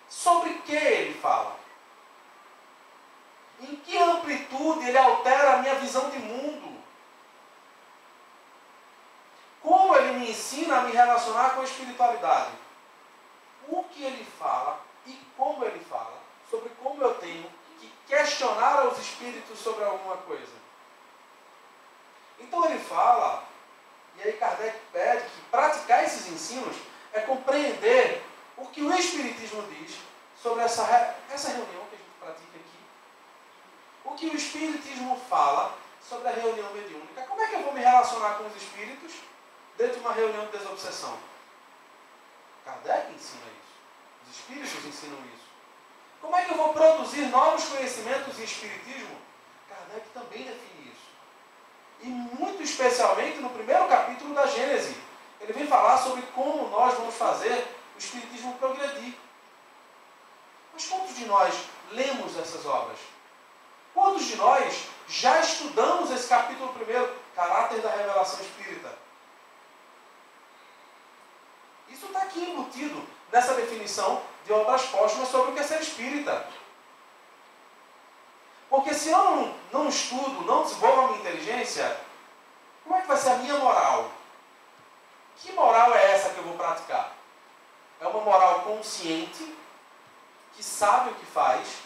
Sobre que ele fala. Em que amplitude ele altera a minha visão de mundo. Como ele me ensina a me relacionar com a espiritualidade. O que ele fala e como ele fala. Sobre como eu tenho que questionar aos espíritos sobre alguma coisa. Então ele fala, e aí Kardec pede que praticar esses ensinos é compreender o que o espiritismo diz sobre essa reunião que a gente pratica aqui. O que o espiritismo fala sobre a reunião mediúnica. Como é que eu vou me relacionar com os espíritos dentro de uma reunião de desobsessão? Kardec ensina isso. Os espíritos ensinam isso. Como é que eu vou produzir novos conhecimentos em espiritismo? Kardec também define isso. E muito especialmente no primeiro capítulo da Gênese. Ele vem falar sobre como nós vamos fazer o espiritismo progredir. Mas quantos de nós lemos essas obras? Quantos de nós já estudamos esse capítulo primeiro, caráter da revelação espírita? Isso está aqui embutido nessa definição de Obras Póstumas sobre o que é ser espírita. Porque se eu não estudo, não desenvolvo a minha inteligência, como é que vai ser a minha moral? Que moral é essa que eu vou praticar? É uma moral consciente, que sabe o que faz,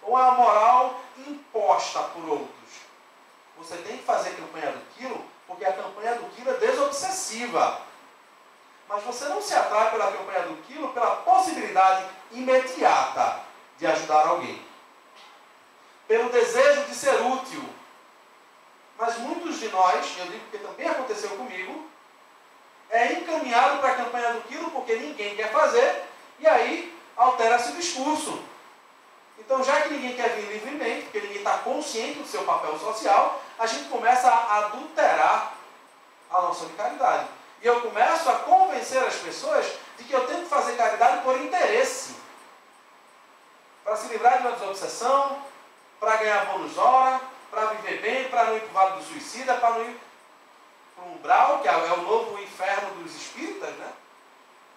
ou é uma moral imposta por outros? Você tem que fazer a campanha do quilo, porque a campanha do quilo é desobsessiva. Mas você não se atrai pela campanha do quilo pela possibilidade imediata de ajudar alguém. Pelo desejo de ser útil. Mas muitos de nós, eu digo porque também aconteceu comigo, é encaminhado para a campanha do quilo porque ninguém quer fazer, e aí altera-se o discurso. Então, já que ninguém quer vir livremente, porque ninguém está consciente do seu papel social, a gente começa a adulterar a noção de caridade. E eu começo a convencer as pessoas de que eu tenho que fazer caridade por interesse. Para se livrar de uma desobsessão, para ganhar bônus hora, para viver bem, para não ir para o vale do suicida, para não ir para o umbral, que é o novo inferno dos espíritas, né?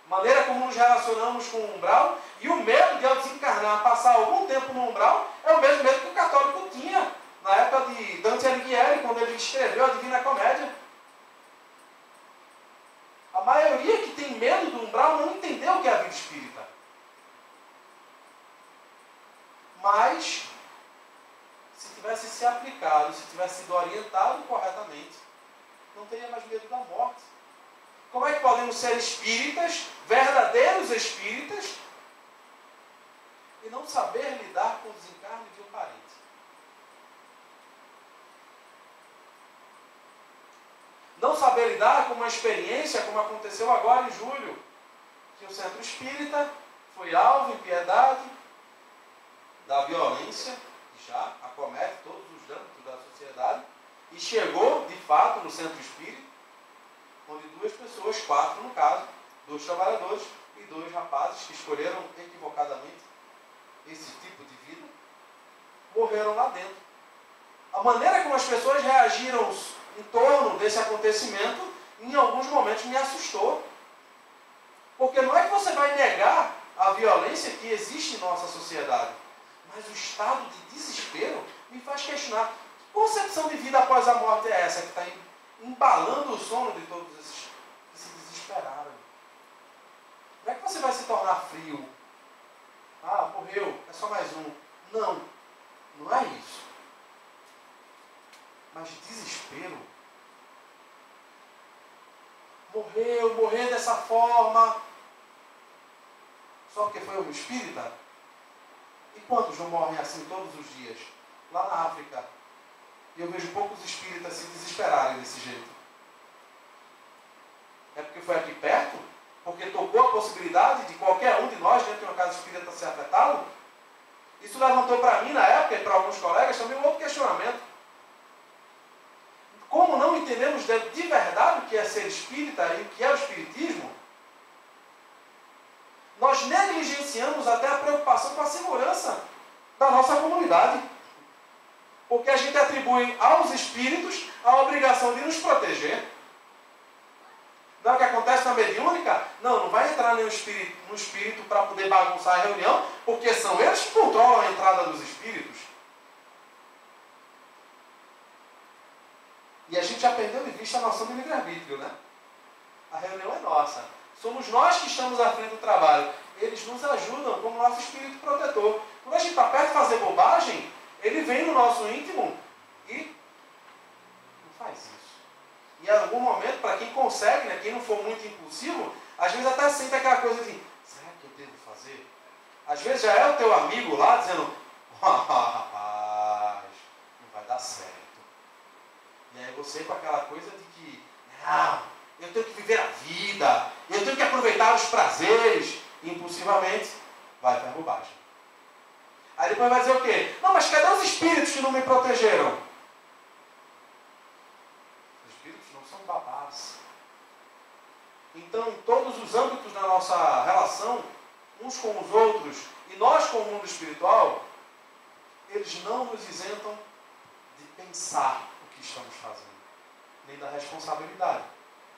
Maneira como nos relacionamos com o umbral, e o medo de, ao desencarnar, passar algum tempo no umbral, é o mesmo medo que o católico tinha na época de Dante Alighieri, quando ele escreveu a Divina Comédia. A maioria que tem medo do umbral não entendeu o que é a vida espírita. Mas, se tivesse se aplicado, se tivesse sido orientado corretamente, não teria mais medo da morte. Como é que podemos ser espíritas, verdadeiros espíritas, e não saber lidar com o desencarne de um parente? Não saber lidar com uma experiência, como aconteceu agora em julho, que o Centro Espírita foi alvo, em piedade, da violência, que já acomete todos os âmbitos da sociedade, e chegou, de fato, no Centro Espírita, onde 2 pessoas, 4 no caso, 2 trabalhadores e 2 rapazes que escolheram equivocadamente esse tipo de vida, morreram lá dentro. A maneira como as pessoas reagiram em torno desse acontecimento, em alguns momentos me assustou. Porque não é que você vai negar a violência que existe em nossa sociedade, mas o estado de desespero me faz questionar: que concepção de vida após a morte é essa que está embalando o sono de todos esses que se desesperaram? Não é que você vai se tornar frio. Ah, morreu, é só mais um. Não, não é isso. Mas desespero. Morrer dessa forma, só porque foi um espírita? E quantos não morrem assim todos os dias? Lá na África. E eu vejo poucos espíritas se desesperarem desse jeito. É porque foi aqui perto? Porque tocou a possibilidade de qualquer um de nós, dentro de uma casa espírita, ser afetado? Isso levantou para mim, na época, e para alguns colegas, também um outro questionamento. Como não entendemos de verdade o que é ser espírita e o que é o espiritismo, nós negligenciamos até a preocupação com a segurança da nossa comunidade. Porque a gente atribui aos espíritos a obrigação de nos proteger. Não é o que acontece na mediúnica? Não vai entrar nenhum espírito para poder bagunçar a reunião, porque são eles que controlam a entrada dos espíritos. E a gente já perdeu de vista a noção de livre-arbítrio, né? A reunião é nossa. Somos nós que estamos à frente do trabalho. Eles nos ajudam como nosso espírito protetor. Quando a gente está perto de fazer bobagem, ele vem no nosso íntimo e não faz isso. E em algum momento, para quem consegue, né, quem não for muito impulsivo, às vezes até sente aquela coisa de: será que eu devo fazer? Às vezes já é o teu amigo lá dizendo: rapaz, não vai dar certo. E aí você com aquela coisa de que: não, eu tenho que viver a vida, eu tenho que aproveitar os prazeres, e impulsivamente vai para a bobagem. Aí depois vai dizer o quê? Não, mas cadê os espíritos que não me protegeram? Os espíritos não são babás. Então, em todos os âmbitos da nossa relação, uns com os outros, e nós com o mundo espiritual, eles não nos isentam de pensar o que estamos fazendo, nem da responsabilidade.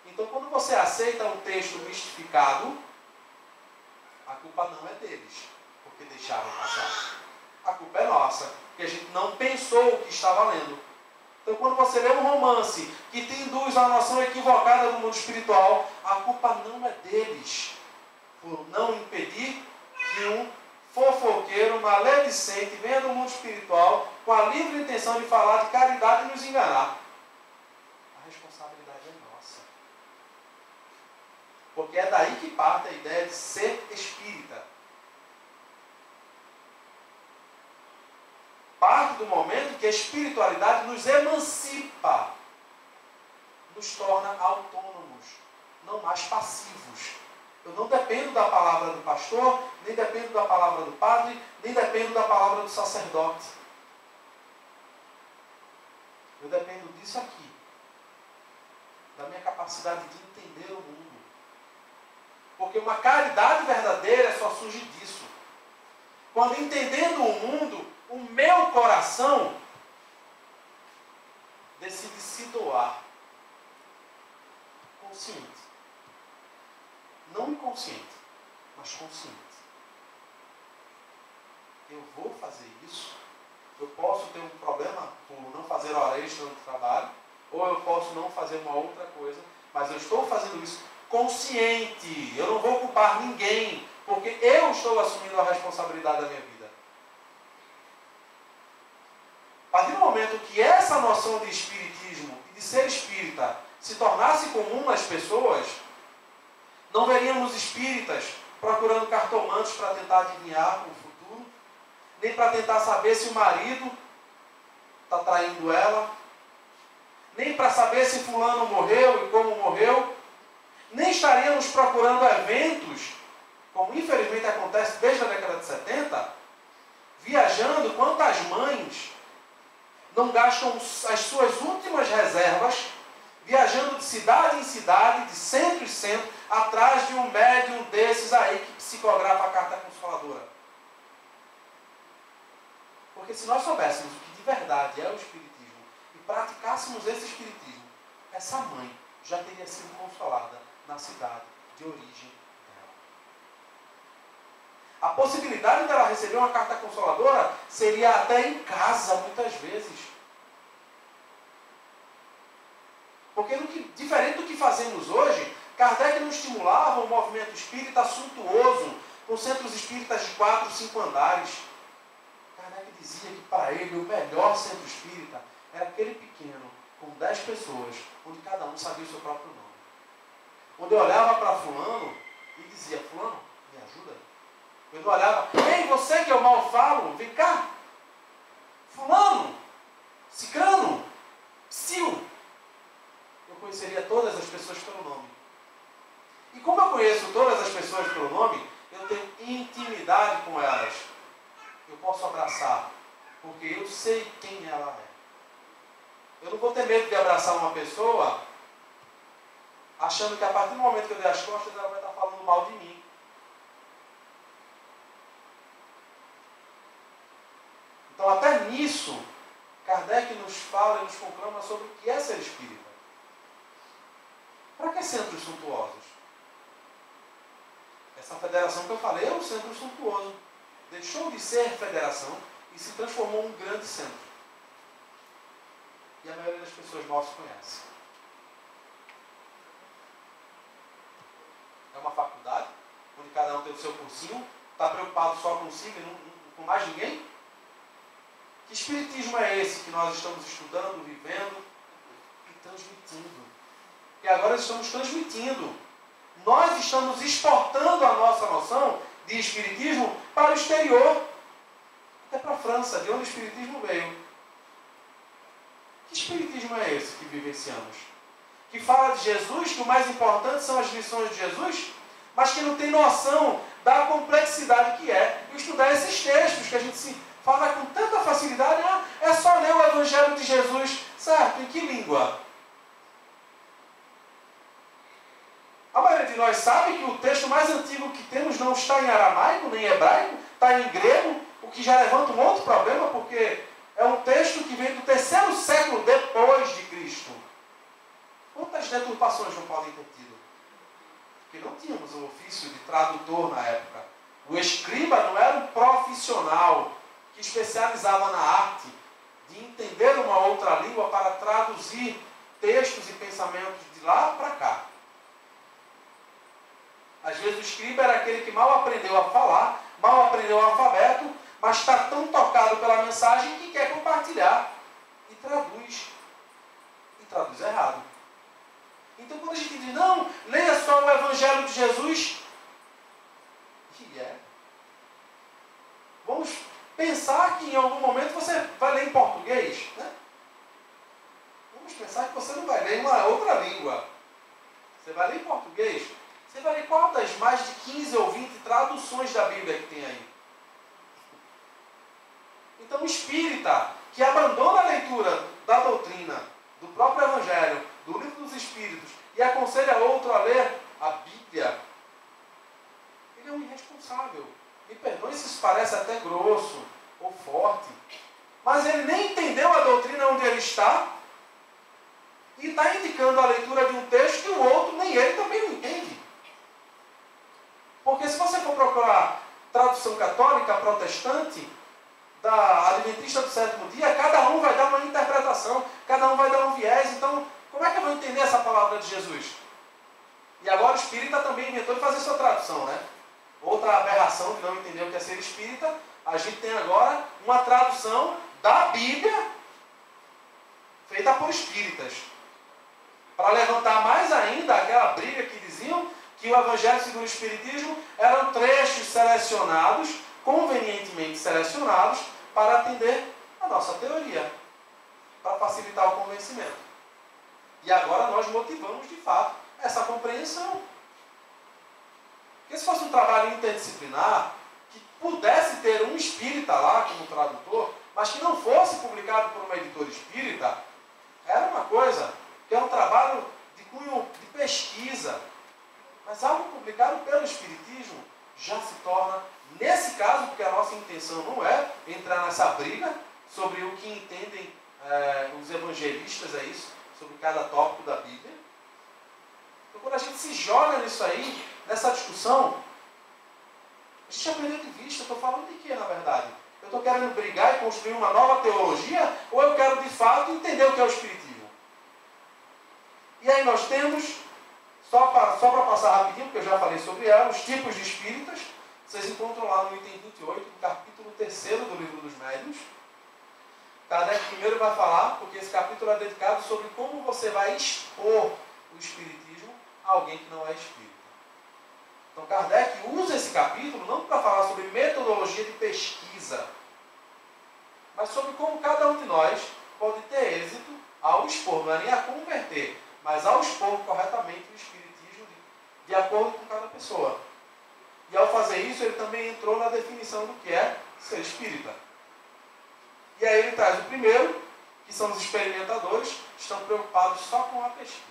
Então, quando você aceita um texto mistificado, a culpa não é deles, porque deixaram passar. A culpa é nossa, porque a gente não pensou o que estava lendo. Então, quando você lê um romance que te induz a noção equivocada do mundo espiritual, a culpa não é deles, por não impedir que um fofoqueiro maledicente venha do mundo espiritual com a livre intenção de falar de caridade e nos enganar. A responsabilidade é nossa. Porque é daí que parte a ideia de ser espírita. Parte do momento que a espiritualidade nos emancipa, nos torna autônomos, não mais passivos. Eu não dependo da palavra do pastor, nem dependo da palavra do padre, nem dependo da palavra do sacerdote. Eu dependo disso aqui, da minha capacidade de entender o mundo. Porque uma caridade verdadeira só surge disso. Quando, entendendo o mundo, o meu coração decide se doar. Consciente. Não inconsciente, mas consciente. Eu vou fazer isso. Eu posso ter um problema por não fazer hora extra no trabalho, ou eu posso não fazer uma outra coisa, mas eu estou fazendo isso consciente. Eu não vou culpar ninguém, porque eu estou assumindo a responsabilidade da minha vida. A partir do momento que essa noção de espiritismo e de ser espírita se tornasse comum nas pessoas, não veríamos espíritas procurando cartomantes para tentar adivinhar o futuro, nem para tentar saber se o marido está traindo ela, nem para saber se fulano morreu e como morreu, nem estaríamos procurando eventos, como infelizmente acontece desde a década de 70, viajando. Quantas mães não gastam as suas últimas reservas viajando de cidade em cidade, de centro em centro, atrás de um médium desses aí que psicografa a carta consoladora? Porque se nós soubéssemos o que de verdade é o espiritismo e praticássemos esse espiritismo, essa mãe já teria sido consolada na cidade de origem dela. A possibilidade dela receber uma carta consoladora seria até em casa, muitas vezes. Porque, diferente do que fazemos hoje, Kardec não estimulava o movimento espírita suntuoso, com centros espíritas de 4, 5 andares. Kardec dizia que para ele o melhor centro espírita era aquele pequeno, com 10 pessoas, onde cada um sabia o seu próprio nome. Onde eu olhava para fulano e dizia: fulano, me ajuda. Quando eu olhava: ei, você que eu mal falo, vem cá. Fulano, cicrano, psil. Eu conheceria todas as pessoas pelo nome. E como eu conheço todas as pessoas pelo nome, eu tenho intimidade com elas. Eu posso abraçar, porque eu sei quem ela é. Eu não vou ter medo de abraçar uma pessoa achando que a partir do momento que eu der as costas, ela vai estar falando mal de mim. Então, até nisso, Kardec nos fala e nos conclama sobre o que é ser espírita. Para que centros suntuosos? Essa federação que eu falei é um centro suntuoso. Deixou de ser federação e se transformou em um grande centro. E a maioria das pessoas mal se conhece. É uma faculdade, onde cada um tem o seu cursinho, está preocupado só consigo e não com mais ninguém? Que espiritismo é esse que nós estamos estudando, vivendo e transmitindo? E agora estamos transmitindo. Nós estamos exportando a nossa noção de espiritismo para o exterior. Até para a França, de onde o espiritismo veio. Que espiritismo é esse que vivenciamos? Que fala de Jesus, que o mais importante são as lições de Jesus, mas que não tem noção da complexidade que é estudar esses textos, que a gente se fala com tanta facilidade. É só ler o Evangelho de Jesus, certo? Em que língua? A maioria de nós sabe que o texto mais antigo que temos não está em aramaico, nem em hebraico, está em grego, o que já levanta um outro problema, porque é um texto que vem do 3º século depois de Cristo. Quantas deturpações não podem ter tido? Porque não tínhamos o ofício de tradutor na época. O escriba não era um profissional que especializava na arte de entender uma outra língua para traduzir textos e pensamentos de lá para cá. Às vezes o escriba era aquele que mal aprendeu a falar, mal aprendeu o alfabeto, mas está tão tocado pela mensagem que quer compartilhar. E traduz. E traduz errado. Então quando a gente diz: não, leia só o Evangelho de Jesus, que é? Vamos pensar que em algum momento você vai ler em português, né? Vamos pensar que você não vai ler em uma outra língua. Você vai ler em português. Você vai ler qual das mais de 15 ou 20 traduções da Bíblia que tem aí? Então, o espírita que abandona a leitura da doutrina, do próprio Evangelho, do livro dos Espíritos, e aconselha outro a ler a Bíblia, ele é um irresponsável. Me perdoe se isso parece até grosso ou forte, mas ele nem entendeu a doutrina onde ele está e está indicando a leitura de um texto que o outro, nem ele também não entende. Porque se você for procurar tradução católica, protestante, da Adventista do Sétimo Dia, cada um vai dar uma interpretação, cada um vai dar um viés. Então, como é que eu vou entender essa palavra de Jesus? E agora o espírita também inventou de fazer sua tradução, né? Outra aberração que não entendeu o que é ser espírita, a gente tem agora uma tradução da Bíblia feita por espíritas. Para levantar mais ainda aquela briga que diziam que o Evangelho segundo o Espiritismo eram trechos selecionados, convenientemente selecionados, para atender a nossa teoria, para facilitar o convencimento. E agora nós motivamos, de fato, essa compreensão. Porque se fosse um trabalho interdisciplinar, que pudesse ter um espírita lá como tradutor, mas que não fosse publicado por uma editora espírita, era uma coisa, que é um trabalho de cunho de pesquisa. Mas algo publicado pelo Espiritismo já se torna, nesse caso, porque a nossa intenção não é entrar nessa briga sobre o que entendem os evangelistas, é isso, sobre cada tópico da Bíblia. Então, quando a gente se joga nisso aí, nessa discussão, a gente já perdeu de vista. Eu estou falando de quê, na verdade? Eu estou querendo brigar e construir uma nova teologia, ou eu quero, de fato, entender o que é o Espiritismo? E aí nós temos, só para passar rapidinho, porque eu já falei sobre ela, os tipos de espíritas. Vocês encontram lá no item 28, no capítulo 3º do Livro dos Médiuns. Kardec primeiro vai falar, porque esse capítulo é dedicado sobre como você vai expor o Espiritismo a alguém que não é espírita. Então Kardec usa esse capítulo não para falar sobre metodologia de pesquisa, mas sobre como cada um de nós pode ter êxito ao expor, não é nem a converter, mas ao expor corretamente o Espiritismo de acordo com cada pessoa. E ao fazer isso, ele também entrou na definição do que é ser espírita. E aí ele traz o primeiro, que são os experimentadores, que estão preocupados só com a pesquisa.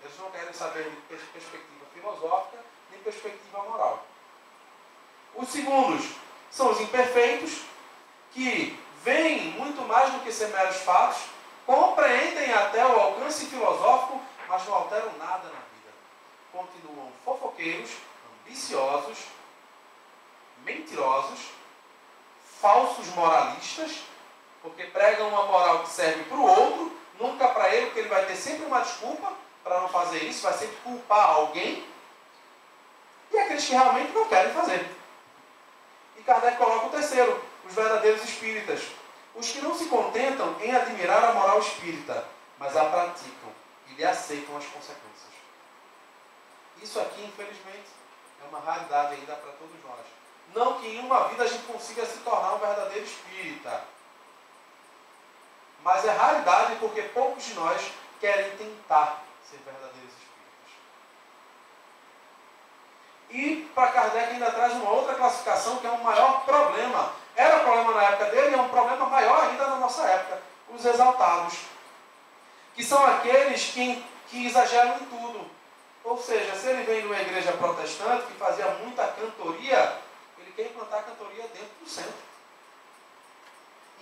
Eles não querem saber de perspectiva filosófica, nem perspectiva moral. Os segundos são os imperfeitos, que veem muito mais do que ser meros fatos, compreendem até o alcance filosófico, mas não alteram nada na vida. Continuam fofoqueiros, ambiciosos, mentirosos, falsos moralistas, porque pregam uma moral que serve para o outro, nunca para ele, porque ele vai ter sempre uma desculpa para não fazer isso, vai sempre culpar alguém, e aqueles que realmente não querem fazer. E Kardec coloca o terceiro, os verdadeiros espíritas, os que não se contentam em admirar a moral espírita, mas a praticam e lhe aceitam as consequências. Isso aqui, infelizmente, é uma raridade ainda para todos nós. Não que em uma vida a gente consiga se tornar um verdadeiro espírita, mas é raridade porque poucos de nós querem tentar ser verdadeiros espíritas. E para Kardec ainda traz uma outra classificação que é um maior problema. Era problema na época dele e é um problema maior ainda na nossa época. Os exaltados. Que são aqueles que exageram em tudo. Ou seja, se ele vem de uma igreja protestante que fazia muita cantoria, ele quer implantar a cantoria dentro do centro.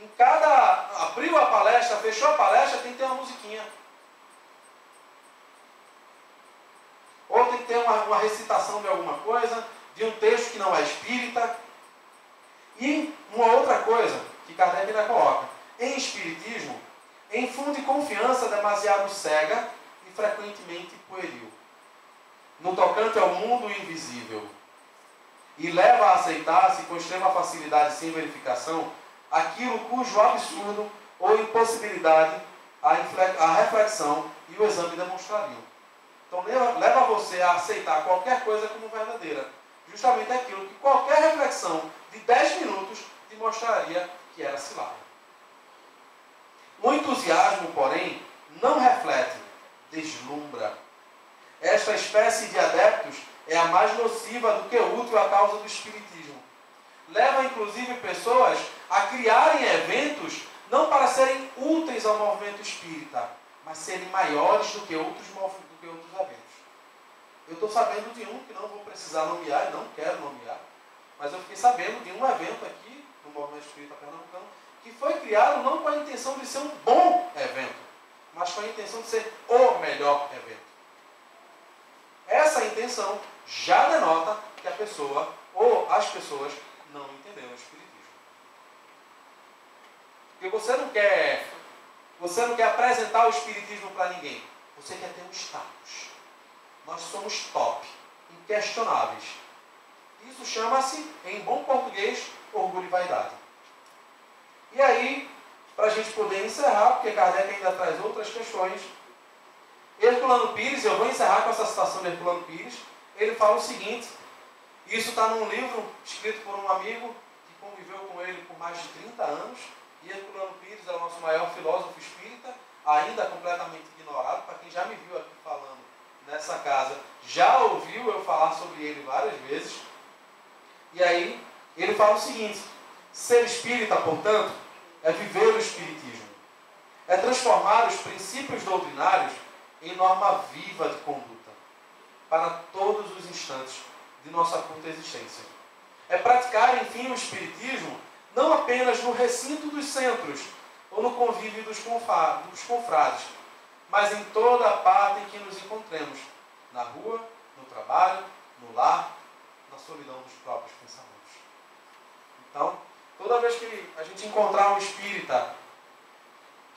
Em cada... Abriu a palestra, fechou a palestra, tem que ter uma musiquinha. Ou tem que ter uma recitação de alguma coisa, de um texto que não é espírita. E uma outra coisa que Kardec ainda coloca. Em espiritismo, infunde confiança demasiado cega e frequentemente pueril, no tocante ao mundo invisível, e leva a aceitar-se com extrema facilidade sem verificação aquilo cujo absurdo ou impossibilidade a reflexão e o exame demonstrariam. Então leva você a aceitar qualquer coisa como verdadeira, justamente aquilo que qualquer reflexão de 10 minutos te mostraria que era cilada. O entusiasmo, porém, não reflete, deslumbra. Esta esta espécie de adeptos é a mais nociva do que útil à causa do espiritismo. Leva, inclusive, pessoas a criarem eventos não para serem úteis ao movimento espírita, mas serem maiores do que outros eventos. Eu estou sabendo de um que não vou precisar nomear, não quero nomear, mas eu fiquei sabendo de um evento aqui no Movimento Espírita Pernambucano que foi criado não com a intenção de ser um bom evento, mas com a intenção de ser o melhor evento. Essa intenção já denota que a pessoa ou as pessoas não entenderam o Espiritismo. Porque você não quer apresentar o Espiritismo para ninguém. Você quer ter um status. Nós somos top, inquestionáveis. Isso chama-se, em bom português, orgulho e vaidade. E aí, para a gente poder encerrar, porque Kardec ainda traz outras questões, Herculano Pires, eu vou encerrar com essa citação de Herculano Pires, ele fala o seguinte, isso está num livro escrito por um amigo que conviveu com ele por mais de 30 anos, e Herculano Pires é o nosso maior filósofo espírita, ainda completamente ignorado, para quem já me viu aqui falando nessa casa, já ouviu eu falar sobre ele várias vezes. E aí, ele fala o seguinte, ser espírita, portanto, é viver o espiritismo. É transformar os princípios doutrinários em norma viva de conduta, para todos os instantes de nossa curta existência. É praticar, enfim, o espiritismo, não apenas no recinto dos centros, ou no convívio dos confrades, mas em toda a parte em que nos encontremos, na rua, no trabalho, no lar, na solidão dos próprios pensamentos. Então, toda vez que a gente encontrar um espírita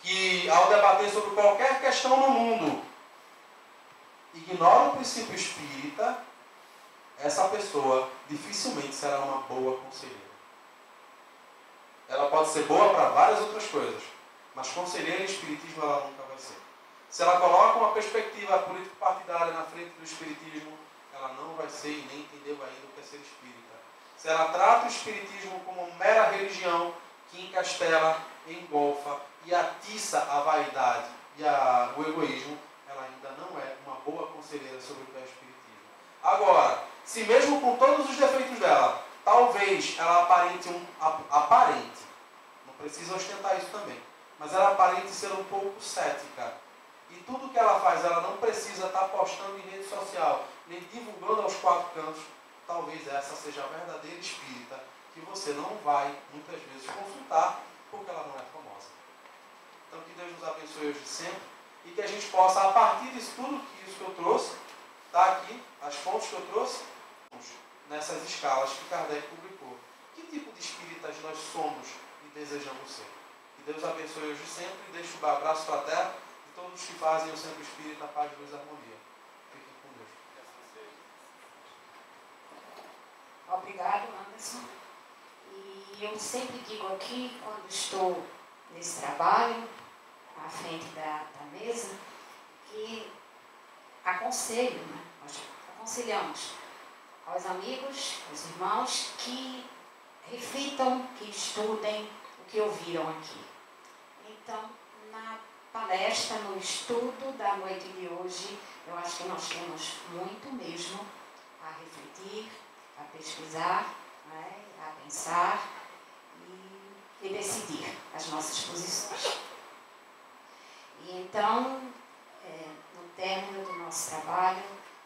que, ao debater sobre qualquer questão no mundo, ignora o princípio espírita, essa pessoa dificilmente será uma boa conselheira. Ela pode ser boa para várias outras coisas, mas conselheira em espiritismo ela nunca vai ser. Se ela coloca uma perspectiva político-partidária na frente do espiritismo, ela não vai ser e nem entendeu ainda o que é ser espírita. Se ela trata o espiritismo como mera religião que encastela, engolfa e atiça a vaidade e o egoísmo, ela ainda não é uma boa conselheira sobre o que é espiritismo. Agora, se mesmo com todos os defeitos dela, talvez ela aparente, não precisa ostentar isso também, mas ela aparente ser um pouco cética. E tudo que ela faz, ela não precisa estar postando em rede social, nem divulgando aos quatro cantos. Talvez essa seja a verdadeira espírita, que você não vai, muitas vezes, consultar, porque ela não é famosa. Então, que Deus nos abençoe hoje sempre, e que a gente possa, a partir disso tudo isso que eu trouxe, está aqui, as fontes que eu trouxe, nessas escalas que Kardec publicou. Que tipo de espíritas nós somos e desejamos ser? Que Deus abençoe hoje sempre, e deixe um abraço fraterno de todos os que fazem o Centro Espírita Paz, Luz e Harmonia. Fiquem com Deus. Obrigado, Anderson. E eu sempre digo aqui, quando estou nesse trabalho, à frente da mesa, que aconselho, né? Nós aconselhamos aos amigos, aos irmãos, que reflitam, que estudem o que ouviram aqui. Então, na palestra, no estudo da noite de hoje, eu acho que nós temos muito mesmo a refletir, a pesquisar, né, a pensar e decidir as nossas posições. E então, no término do nosso trabalho,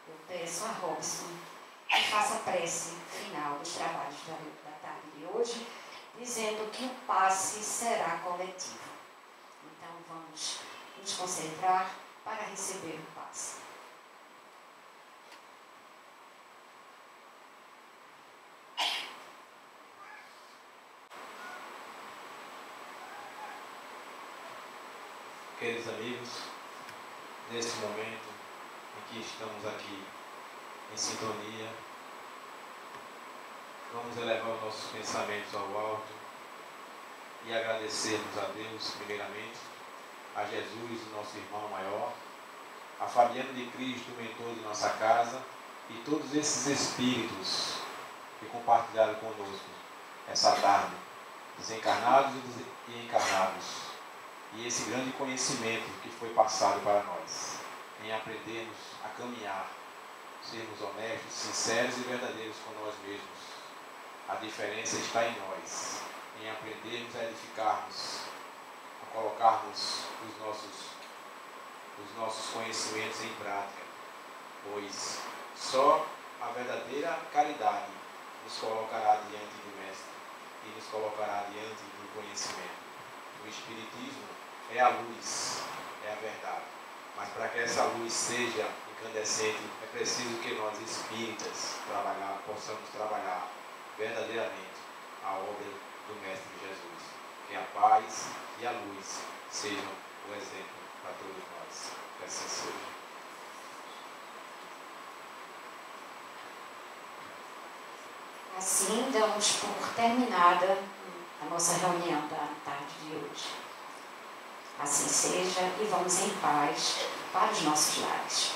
eu peço a Robson que faça a prece final dos trabalhos da tarde de hoje, dizendo que o passe será coletivo. Então, vamos nos concentrar para receber o passe. Queridos amigos, nesse momento em que estamos aqui em sintonia, vamos elevar os nossos pensamentos ao alto e agradecermos a Deus, primeiramente, a Jesus, nosso irmão maior, a Fabiana de Cristo, mentor de nossa casa, e todos esses espíritos que compartilharam conosco essa tarde, desencarnados e encarnados, e esse grande conhecimento que foi passado para nós, em aprendermos a caminhar sermos honestos, sinceros e verdadeiros com nós mesmos. A diferença está em nós, em aprendermos a edificarmos, a colocarmos os nossos conhecimentos em prática, pois só a verdadeira caridade nos colocará diante do Mestre e nos colocará diante do conhecimento. O Espiritismo é a luz, é a verdade, mas para que essa luz seja incandescente, é preciso que nós espíritas possamos trabalhar verdadeiramente a obra do Mestre Jesus. Que a paz e a luz sejam o exemplo para todos nós. Que assim seja. Assim, damos por terminada a nossa reunião da tarde de hoje. Assim seja e vamos em paz para os nossos lares.